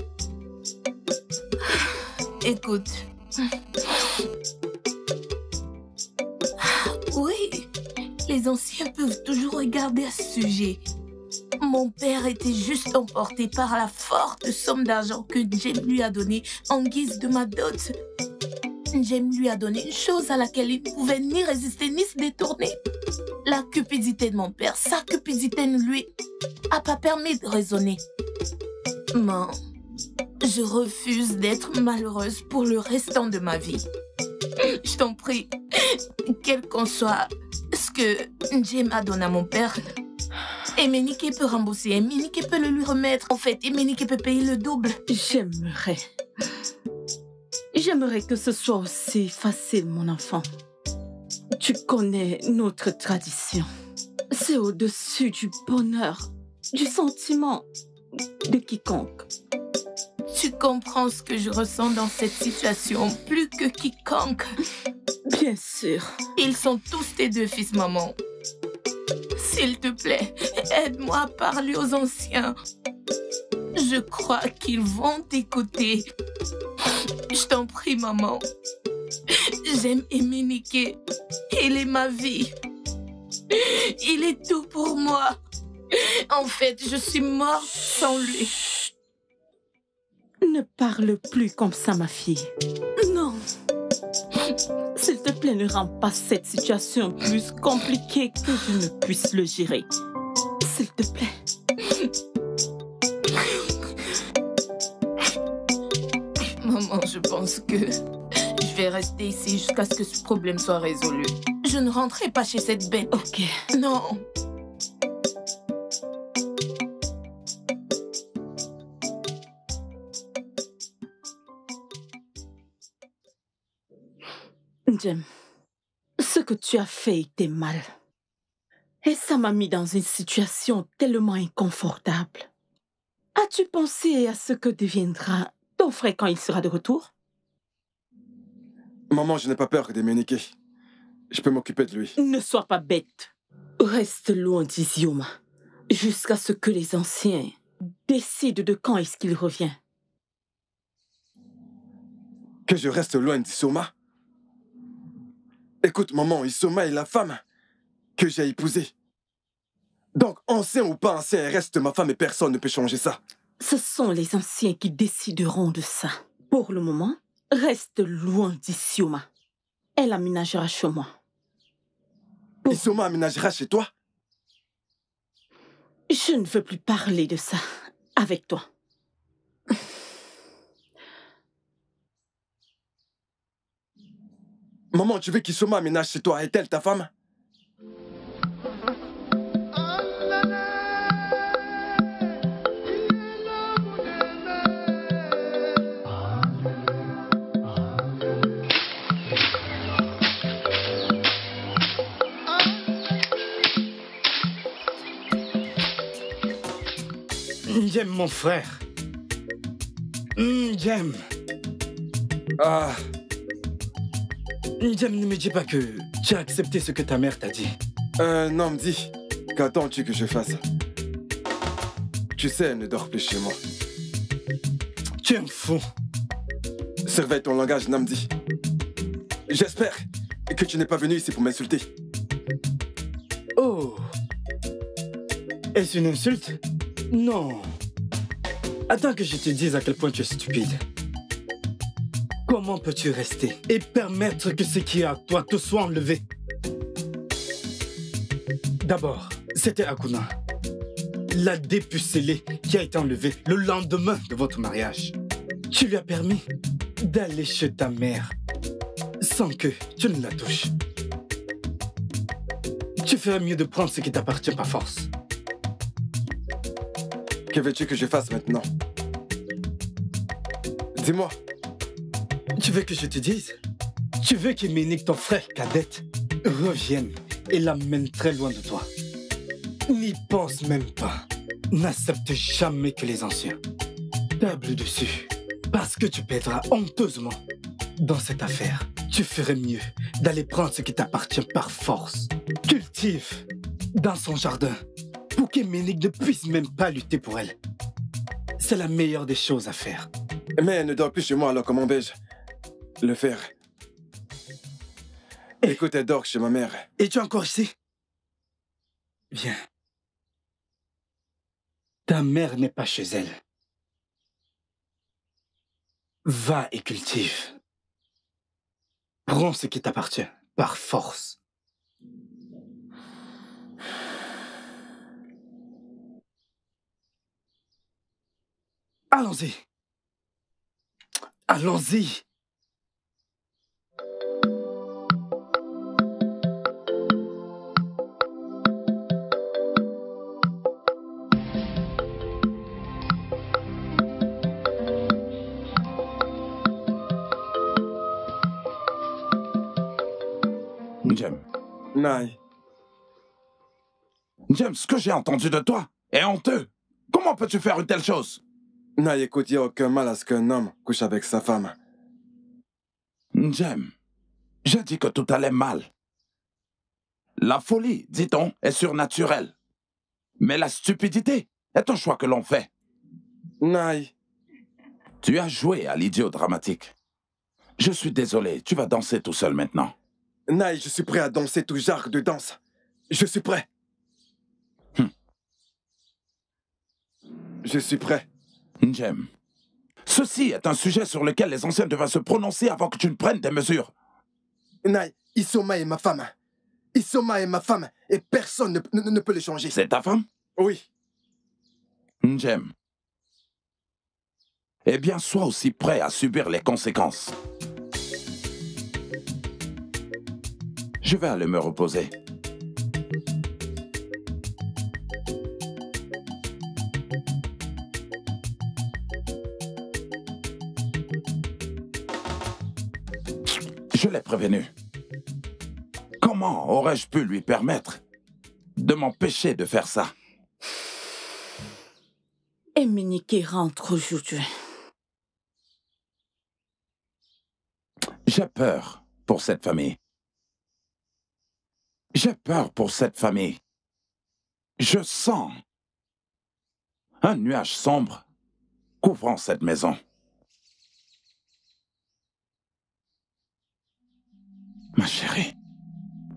Écoute. Oui, les anciens peuvent toujours regarder à ce sujet. Mon père était juste emporté par la forte somme d'argent que Jem lui a donnée en guise de ma dot. Jem lui a donné une chose à laquelle il ne pouvait ni résister ni se détourner. La cupidité de mon père, sa cupidité ne lui a pas permis de raisonner. Mais je refuse d'être malheureuse pour le restant de ma vie. Je t'en prie, quel qu'en soit ce que Jem a donné à mon père, Emenike peut rembourser, Emenike peut le lui remettre. En fait, Emenike peut payer le double. J'aimerais que ce soit aussi facile, mon enfant. Tu connais notre tradition. C'est au-dessus du bonheur, du sentiment de quiconque. Tu comprends ce que je ressens dans cette situation plus que quiconque. Bien sûr. Ils sont tous tes deux fils, maman. S'il te plaît, aide-moi à parler aux anciens. Je crois qu'ils vont t'écouter. Je t'en prie, maman. J'aime Emenike. Il est ma vie. Il est tout pour moi. En fait, je suis morte sans lui. Ne parle plus comme ça, ma fille. Non. S'il te plaît, ne rends pas cette situation plus compliquée que je ne puisse le gérer. S'il te plaît. Maman, je pense que je vais rester ici jusqu'à ce que ce problème soit résolu. Je ne rentrerai pas chez cette bête. Ok. Non. Jem, ce que tu as fait était mal. Et ça m'a mis dans une situation tellement inconfortable. As-tu pensé à ce que deviendra ton frère quand il sera de retour? Maman, je n'ai pas peur d'Emenike. Je peux m'occuper de lui. Ne sois pas bête. Reste loin d'Izioma jusqu'à ce que les anciens décident de quand est-ce qu'il revient. Que je reste loin d'Isoma? Écoute, maman, Isoma est la femme que j'ai épousée. Donc, ancien ou pas ancien, elle reste ma femme et personne ne peut changer ça. Ce sont les anciens qui décideront de ça. Pour le moment, reste loin d'Isioma. Elle aménagera chez moi. Isoma aménagera chez toi? Je ne veux plus parler de ça avec toi. Maman, tu veux qu'Isoma aménage chez toi? Est-elle ta femme? Jem, mon frère. Jem. Ah. Jem, ne me dis pas que tu as accepté ce que ta mère t'a dit. Non, me dis. Qu'attends-tu que je fasse? Tu sais, elle ne dort plus chez moi. Tu es un fou. Surveille ton langage, Namdi. J'espère que tu n'es pas venu ici pour m'insulter. Oh. Est-ce une insulte? Non. Attends que je te dise à quel point tu es stupide. Comment peux-tu rester et permettre que ce qui est à toi te soit enlevé? D'abord, c'était Akuna, la dépucelée qui a été enlevée le lendemain de votre mariage. Tu lui as permis d'aller chez ta mère sans que tu ne la touches. Tu ferais mieux de prendre ce qui t'appartient par force. Que veux-tu que je fasse maintenant? Dis-moi. Tu veux que je te dise? Tu veux qu'Emenike, ton frère cadette, revienne et l'amène très loin de toi. N'y pense même pas. N'accepte jamais que les anciens tablent dessus. Parce que tu pèteras honteusement dans cette affaire. Tu ferais mieux d'aller prendre ce qui t'appartient par force. Cultive dans son jardin pour qu'Emenike ne puisse même pas lutter pour elle. C'est la meilleure des choses à faire. Mais elle ne dort plus chez moi, alors comment vais-je le faire? Écoute, elle dort chez ma mère. Et tu es encore ici? Viens. Ta mère n'est pas chez elle. Va et cultive. Prends ce qui t'appartient, par force. Allons-y. Allons-y. Jem. Naï. Jem, ce que j'ai entendu de toi est honteux. Comment peux-tu faire une telle chose? Naï, écoute, il n'y a aucun mal à ce qu'un homme couche avec sa femme. Njem, j'ai dit que tout allait mal. La folie, dit-on, est surnaturelle. Mais la stupidité est un choix que l'on fait. Naï. Tu as joué à l'idiot dramatique. Je suis désolé, tu vas danser tout seul maintenant. Naï, je suis prêt à danser tout genre de danse. Je suis prêt. Je suis prêt. Njem, ceci est un sujet sur lequel les anciens devaient se prononcer avant que tu ne prennes des mesures. Naï, Isoma est ma femme. Isoma est ma femme et personne ne peut le changer. C'est ta femme? Oui. Njem. Eh bien, sois aussi prêt à subir les conséquences. Je vais aller me reposer. Je l'ai prévenu. Comment aurais-je pu lui permettre de m'empêcher de faire ça? Emenike rentre aujourd'hui. J'ai peur pour cette famille. J'ai peur pour cette famille. Je sens un nuage sombre couvrant cette maison. Ma chérie,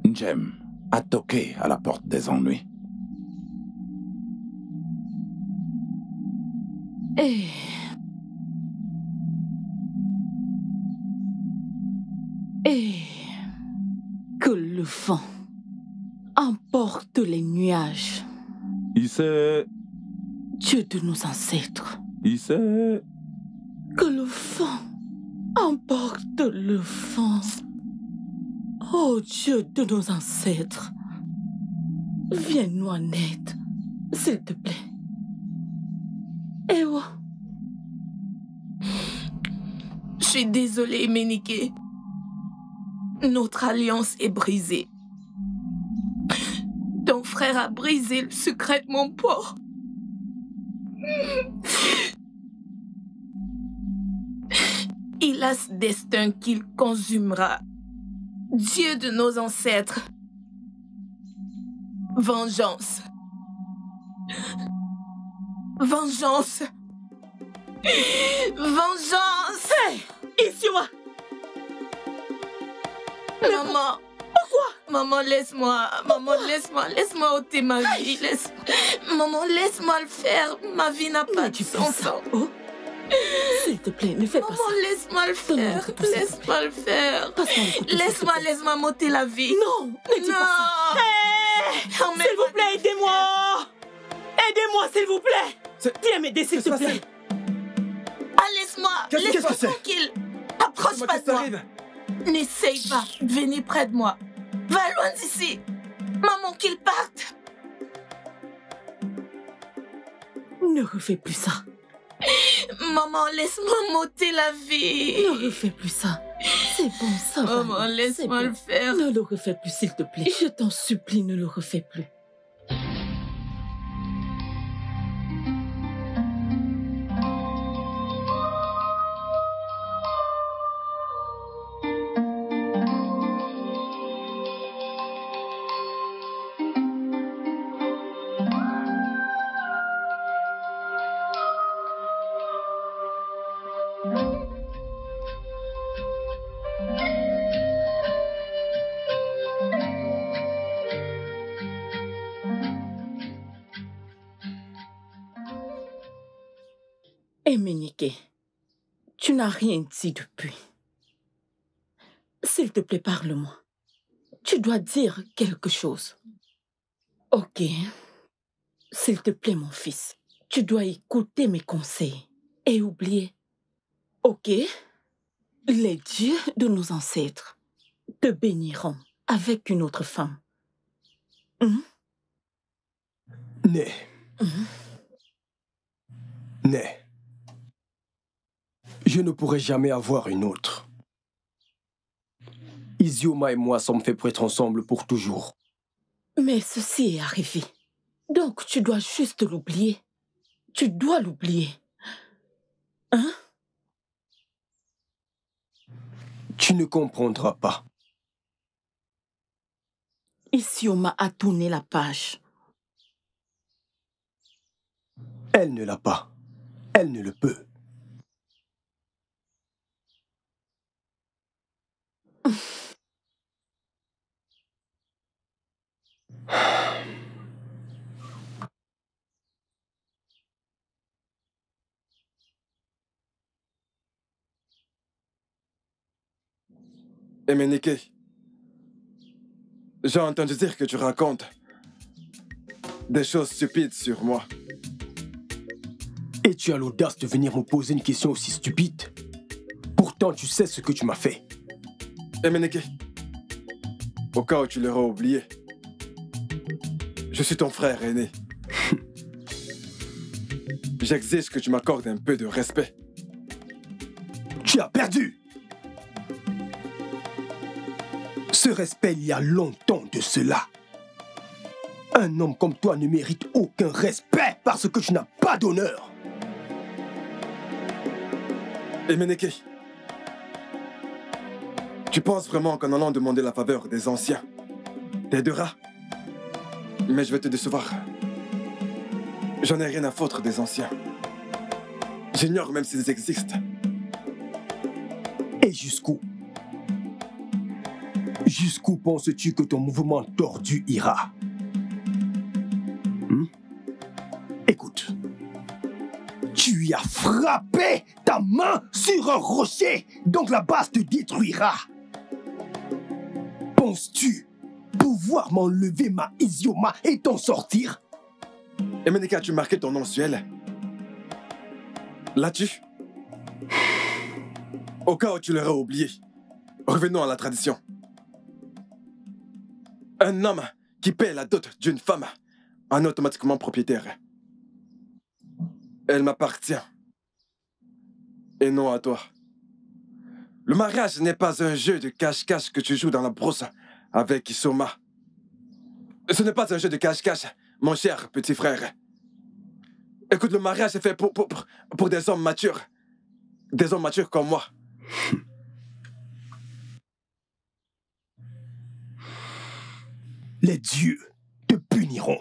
Njem a toqué à la porte des ennuis. Et que le vent emporte les nuages. Dieu de nos ancêtres. Que le vent emporte le vent. Oh Dieu de nos ancêtres. Viens-nous en aide, s'il te plaît. Ewa. Je suis désolée, Emenike. Notre alliance est brisée. Ton frère a brisé le secret de mon port. Il a ce destin qu'il consumera. Dieu de nos ancêtres. Vengeance. Vengeance. Vengeance. Hey, Isioma. Maman. Pourquoi? Maman, laisse-moi. Maman, laisse-moi ôter ma vie. Maman, laisse-moi le faire. Ma vie n'a pas de sens. Oh. S'il te plaît, ne fais pas ça. Maman, laisse-moi le faire. Laisse-moi le faire. Laisse-moi m'ôter la vie. Non, ne dis pas ça. Hey, s'il vous plaît, aidez-moi. Aidez-moi, s'il vous plaît. Viens m'aider, s'il te plaît. Ah, laisse-moi tranquille. Approche pas de moi. N'essaye pas de venir près de moi. Va loin d'ici. Maman, qu'il parte. Ne refais plus ça. Maman, laisse-moi m'ôter la vie. Ne refais plus ça. C'est bon, ça va. Maman, laisse-moi le faire. Ne le refais plus, s'il te plaît. Je t'en supplie, ne le refais plus. Emenike, tu n'as rien dit depuis. S'il te plaît, parle-moi. Tu dois dire quelque chose. Ok. S'il te plaît, mon fils, tu dois écouter mes conseils et oublier. Ok? Les dieux de nos ancêtres te béniront avec une autre femme. Né. Né. Je ne pourrai jamais avoir une autre. Isioma et moi sommes faits pour être ensemble pour toujours. Mais ceci est arrivé. Donc tu dois juste l'oublier. Tu dois l'oublier. Hein? Tu ne comprendras pas. Isioma a tourné la page. Elle ne l'a pas. Elle ne le peut. Emenike, j'ai entendu dire que tu racontes des choses stupides sur moi. Et tu as l'audace de venir me poser une question aussi stupide. Pourtant, tu sais ce que tu m'as fait. Emenike, au cas où tu l'auras oublié, je suis ton frère aîné. J'exige que tu m'accordes un peu de respect. Tu as perdu! Ce respect, il y a longtemps de cela. Un homme comme toi ne mérite aucun respect parce que tu n'as pas d'honneur. Emenike, tu penses vraiment qu'en allant demander la faveur des anciens t'aidera? Mais je vais te décevoir. J'en ai rien à foutre des anciens. J'ignore même s'ils existent. Et jusqu'où? Jusqu'où penses-tu que ton mouvement tordu ira? Écoute, tu as frappé ta main sur un rocher, donc la base te détruira. Penses-tu pouvoir m'enlever ma Isioma et t'en sortir? Emenike, as-tu marqué ton nom Suel? L'as-tu? Au cas où tu l'aurais oublié, revenons à la tradition. Un homme qui paie la dot d'une femme en est automatiquement propriétaire. Elle m'appartient. Et non à toi. Le mariage n'est pas un jeu de cache-cache que tu joues dans la brousse avec Isioma. Ce n'est pas un jeu de cache-cache, mon cher petit frère. Écoute, le mariage est fait pour des hommes matures. Des hommes matures comme moi. Les dieux te puniront.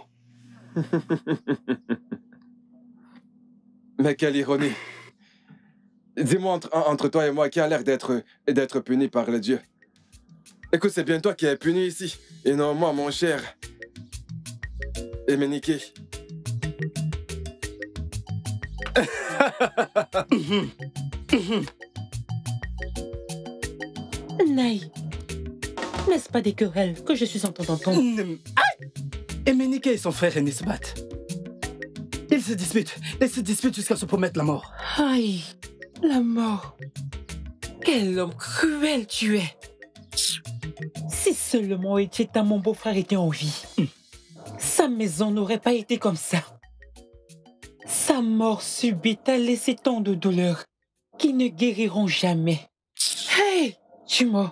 Mais quelle ironie. Dis-moi entre toi et moi qui a l'air d'être puni par les dieux. Écoute, c'est bien toi qui es puni ici, et non moi, mon cher Emenike. Naï, n'est-ce pas des querelles que je suis en train d'entendre? Emenike et son frère aîné se battent. Ils se disputent jusqu'à se promettre la mort. Aïe, la mort. Quel homme cruel tu es. Si seulement Echeta, mon beau-frère, était en vie, sa maison n'aurait pas été comme ça. Sa mort subite a laissé tant de douleurs qui ne guériront jamais. Hey, Chimo.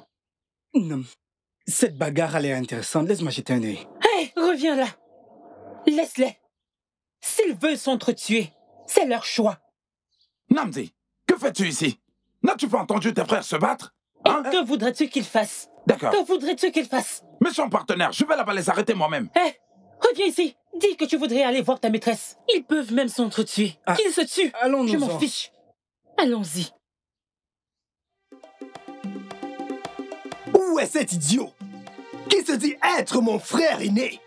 Non. Cette bagarre, elle est intéressante. Laisse-moi jeter un œil. Hey, reviens là. Laisse-les. S'ils veulent s'entretuer, c'est leur choix. Namdi, que fais-tu ici? N'as-tu pas entendu tes frères se battre? Hein? Que voudrais-tu qu'ils fassent? D'accord. Que voudrais-tu qu'ils fassent? Méchant partenaire, je vais là-bas les arrêter moi-même. Hé, reviens ici. Dis que tu voudrais aller voir ta maîtresse. Ils peuvent même s'entretuer. Qu'ils se tuent. Allons-nous. Je m'en fiche. Allons-y. Où est cet idiot qui se dit être mon frère aîné?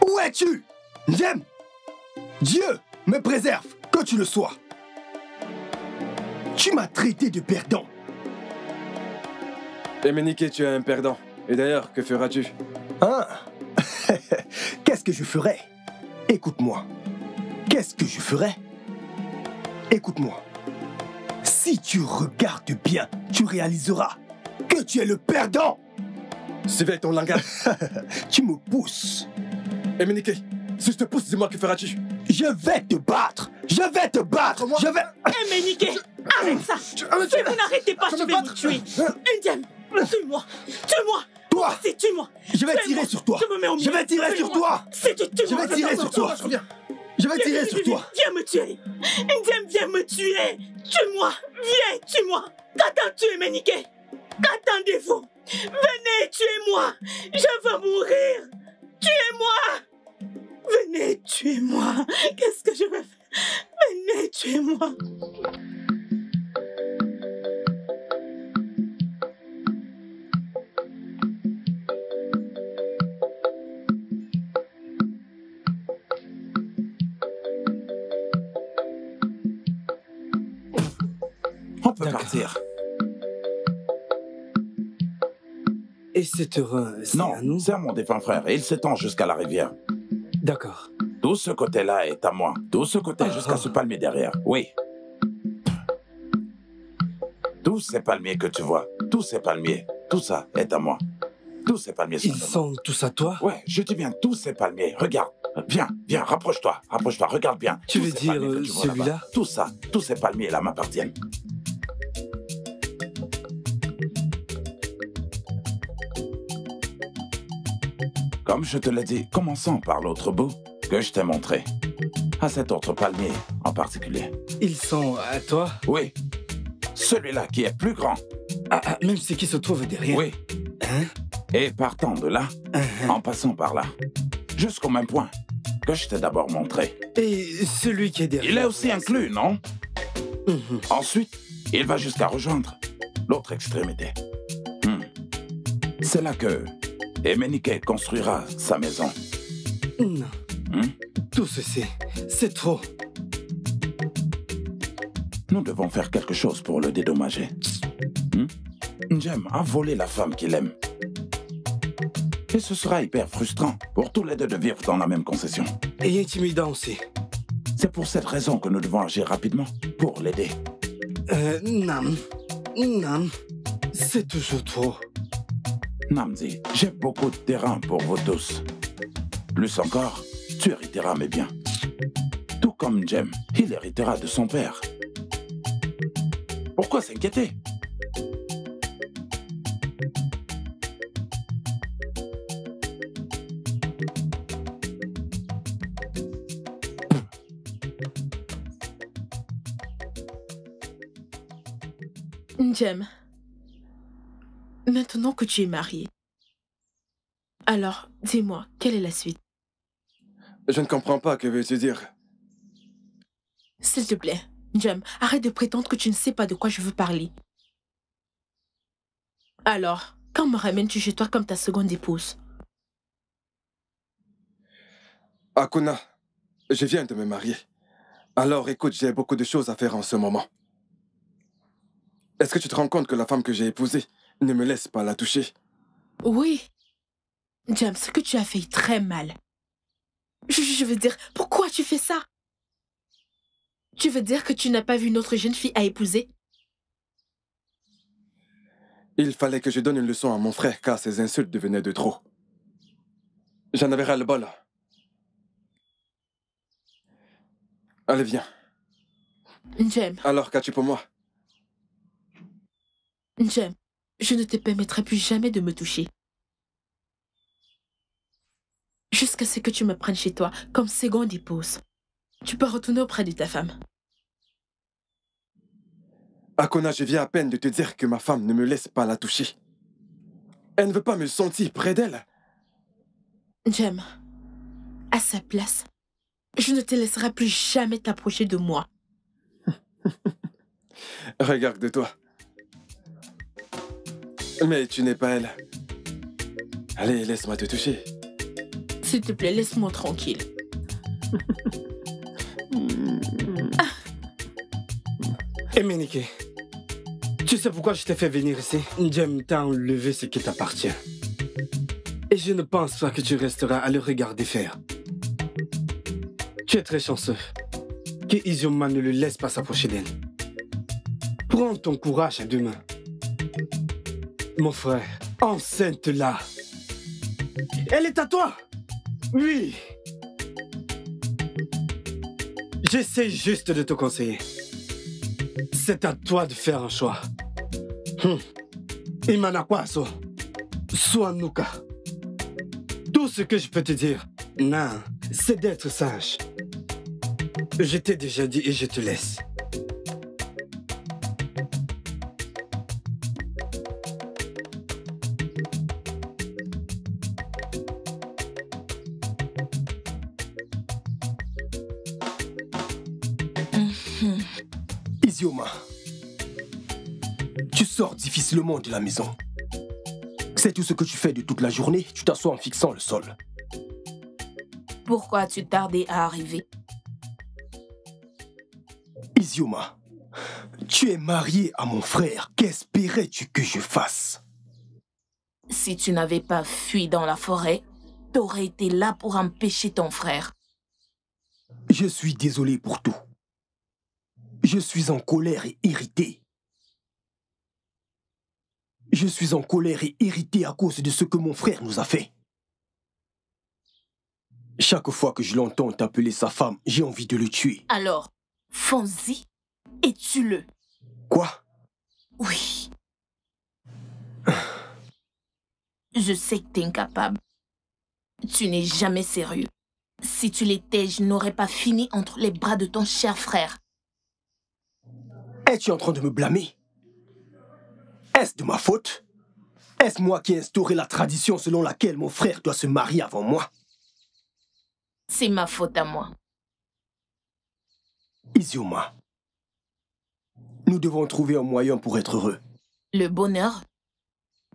Où es-tu? J'aime. Dieu me préserve, que tu le sois. Tu m'as traité de perdant. Emenike, tu es un perdant. Et d'ailleurs, que feras-tu? Hein? Qu'est-ce que je ferai? Écoute-moi. Qu'est-ce que je ferai? Écoute-moi. Si tu regardes bien, tu réaliseras que tu es le perdant. Suivez ton langage. Tu me pousses. Emenike, si je te pousse, dis-moi, que feras-tu? Je vais te battre. Je vais te battre. Je vais... Emenike, arrête ça. Si vous n'arrêtez pas, je vais vous tuer. Indiam, tue-moi. Tue-moi. Toi. Si, tue-moi. Je vais tirer sur toi. Je me mets au milieu. Je vais tirer sur toi. Si tu tues-moi, je vais tirer sur toi. Je vais tirer sur toi. Viens me tuer. Ndjem, viens me tuer. Tue-moi. Viens, tue-moi. Qu'attends-tu, Emenike? Qu'attendez-vous? Venez, tuez-moi. Je veux mourir. Tuez-moi. Venez, tuez-moi. Qu'est-ce que je vais faire? Venez, tuez-moi. On peut partir. Et c'est heureux, c'est à nous? Non, c'est à mon défunt frère et il s'étend jusqu'à la rivière. D'accord. Tout ce côté-là est à moi. Tout ce côté jusqu'à ce palmier derrière. Oui. Tous ces palmiers que tu vois, tous ces palmiers, tout ça est à moi. Tous ces palmiers sont à moi. Ils sont tous à toi? Ouais, je dis bien tous ces palmiers. Regarde. Viens, viens, rapproche-toi. Rapproche-toi, regarde bien. Tu veux dire celui-là? Tout ça, tous ces palmiers-là m'appartiennent. Comme je te l'ai dit, commençons par l'autre bout que je t'ai montré. À cet autre palmier en particulier. Ils sont à toi? Oui. Celui-là qui est plus grand. Même ce qui se trouve derrière? Oui. Hein? Et partant de là, en passant par là, jusqu'au même point que je t'ai d'abord montré. Et celui qui est derrière? Il est aussi inclus, non? Ensuite, il va jusqu'à rejoindre l'autre extrémité. C'est là que Emenike construira sa maison. Non. Tout ceci, c'est trop. Nous devons faire quelque chose pour le dédommager. Ndjem a volé la femme qu'il aime. Et ce sera hyper frustrant pour tous les deux de vivre dans la même concession. Et intimidant aussi. C'est pour cette raison que nous devons agir rapidement pour l'aider. Nam, c'est toujours trop. Namzi, j'ai beaucoup de terrain pour vous tous. Plus encore, tu hériteras mes biens. Tout comme Ndjem, il héritera de son père. Pourquoi s'inquiéter? Ndjem, maintenant que tu es marié, alors dis-moi, quelle est la suite? Je ne comprends pas, que veux-tu dire? S'il te plaît, Ndjem, arrête de prétendre que tu ne sais pas de quoi je veux parler. Alors, quand me ramènes-tu chez toi comme ta seconde épouse? Akuna, je viens de me marier. Alors écoute, j'ai beaucoup de choses à faire en ce moment. Est-ce que tu te rends compte que la femme que j'ai épousée ne me laisse pas la toucher? Oui. Ndjem, ce que tu as fait est très mal. Je veux dire, pourquoi tu fais ça? Tu veux dire que tu n'as pas vu une autre jeune fille à épouser? Il fallait que je donne une leçon à mon frère car ses insultes devenaient de trop. J'en avais ras-le-bol. Allez, viens. Ndjem. Alors, qu'as-tu pour moi? Ndjem, je ne te permettrai plus jamais de me toucher. Jusqu'à ce que tu me prennes chez toi comme seconde épouse. Tu peux retourner auprès de ta femme. Akona, je viens à peine de te dire que ma femme ne me laisse pas la toucher. Elle ne veut pas me sentir près d'elle. Ndjem, à sa place, je ne te laisserai plus jamais t'approcher de moi. Regarde-toi. Mais tu n'es pas elle. Allez, laisse-moi te toucher. S'il te plaît, laisse-moi tranquille. Emenike, tu sais pourquoi je t'ai fait venir ici? Ndjem t'a enlevé ce qui t'appartient. Et je ne pense pas que tu resteras à le regarder faire. Tu es très chanceux que Izioma ne le laisse pas s'approcher d'elle. Prends ton courage à deux mains. Mon frère, enceinte là. Elle est à toi. Oui. J'essaie juste de te conseiller. C'est à toi de faire un choix. Imanakwaso, Swanuka. Tout ce que je peux te dire, non, c'est d'être sage. Je t'ai déjà dit et je te laisse. Izioma, tu sors difficilement de la maison. C'est tout ce que tu fais de toute la journée, tu t'assois en fixant le sol. Pourquoi as-tu tardé à arriver? Izioma, tu es marié à mon frère. Qu'espérais-tu que je fasse? Si tu n'avais pas fui dans la forêt, t'aurais été là pour empêcher ton frère. Je suis désolé pour tout. Je suis en colère et irrité. Je suis en colère et irrité à cause de ce que mon frère nous a fait. Chaque fois que je l'entends t'appeler sa femme, j'ai envie de le tuer. Alors, fonce-y et tue-le. Quoi? Oui. Je sais que t'es incapable. Tu n'es jamais sérieux. Si tu l'étais, je n'aurais pas fini entre les bras de ton cher frère. Es-tu en train de me blâmer? Est-ce de ma faute? Est-ce moi qui ai instauré la tradition selon laquelle mon frère doit se marier avant moi? C'est ma faute à moi. Izioma, nous devons trouver un moyen pour être heureux. Le bonheur?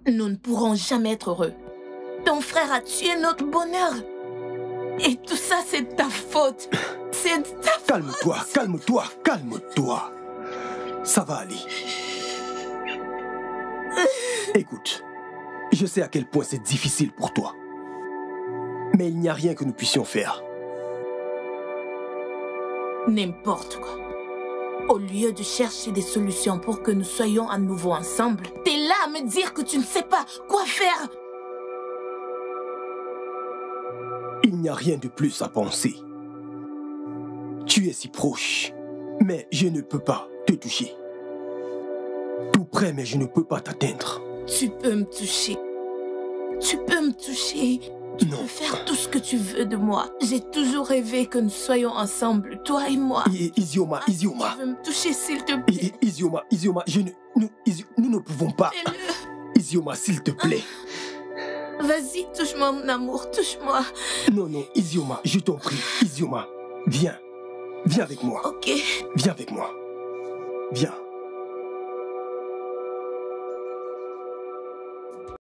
Nous ne pourrons jamais être heureux. Ton frère a tué notre bonheur. Et tout ça, c'est de ta faute. C'est de ta faute. Calme-toi, calme-toi, calme-toi. Ça va aller. Écoute, je sais à quel point c'est difficile pour toi. Mais il n'y a rien que nous puissions faire. N'importe quoi. Au lieu de chercher des solutions pour que nous soyons à nouveau ensemble, t'es là à me dire que tu ne sais pas quoi faire. Il n'y a rien de plus à penser. Tu es si proche, mais je ne peux pas te toucher. Tout près, mais je ne peux pas t'atteindre. Tu peux me toucher. Tu peux me toucher. Tu peux faire tout ce que tu veux de moi. J'ai toujours rêvé que nous soyons ensemble, toi et moi. Izioma, Izioma. Tu veux me toucher, s'il te plaît. Izioma, nous ne pouvons pas. Izioma, s'il te plaît. Vas-y, touche-moi, mon amour, touche-moi. Non, Izioma, je t'en prie. Izioma, viens. Viens avec moi. Ok. Viens avec moi. Viens.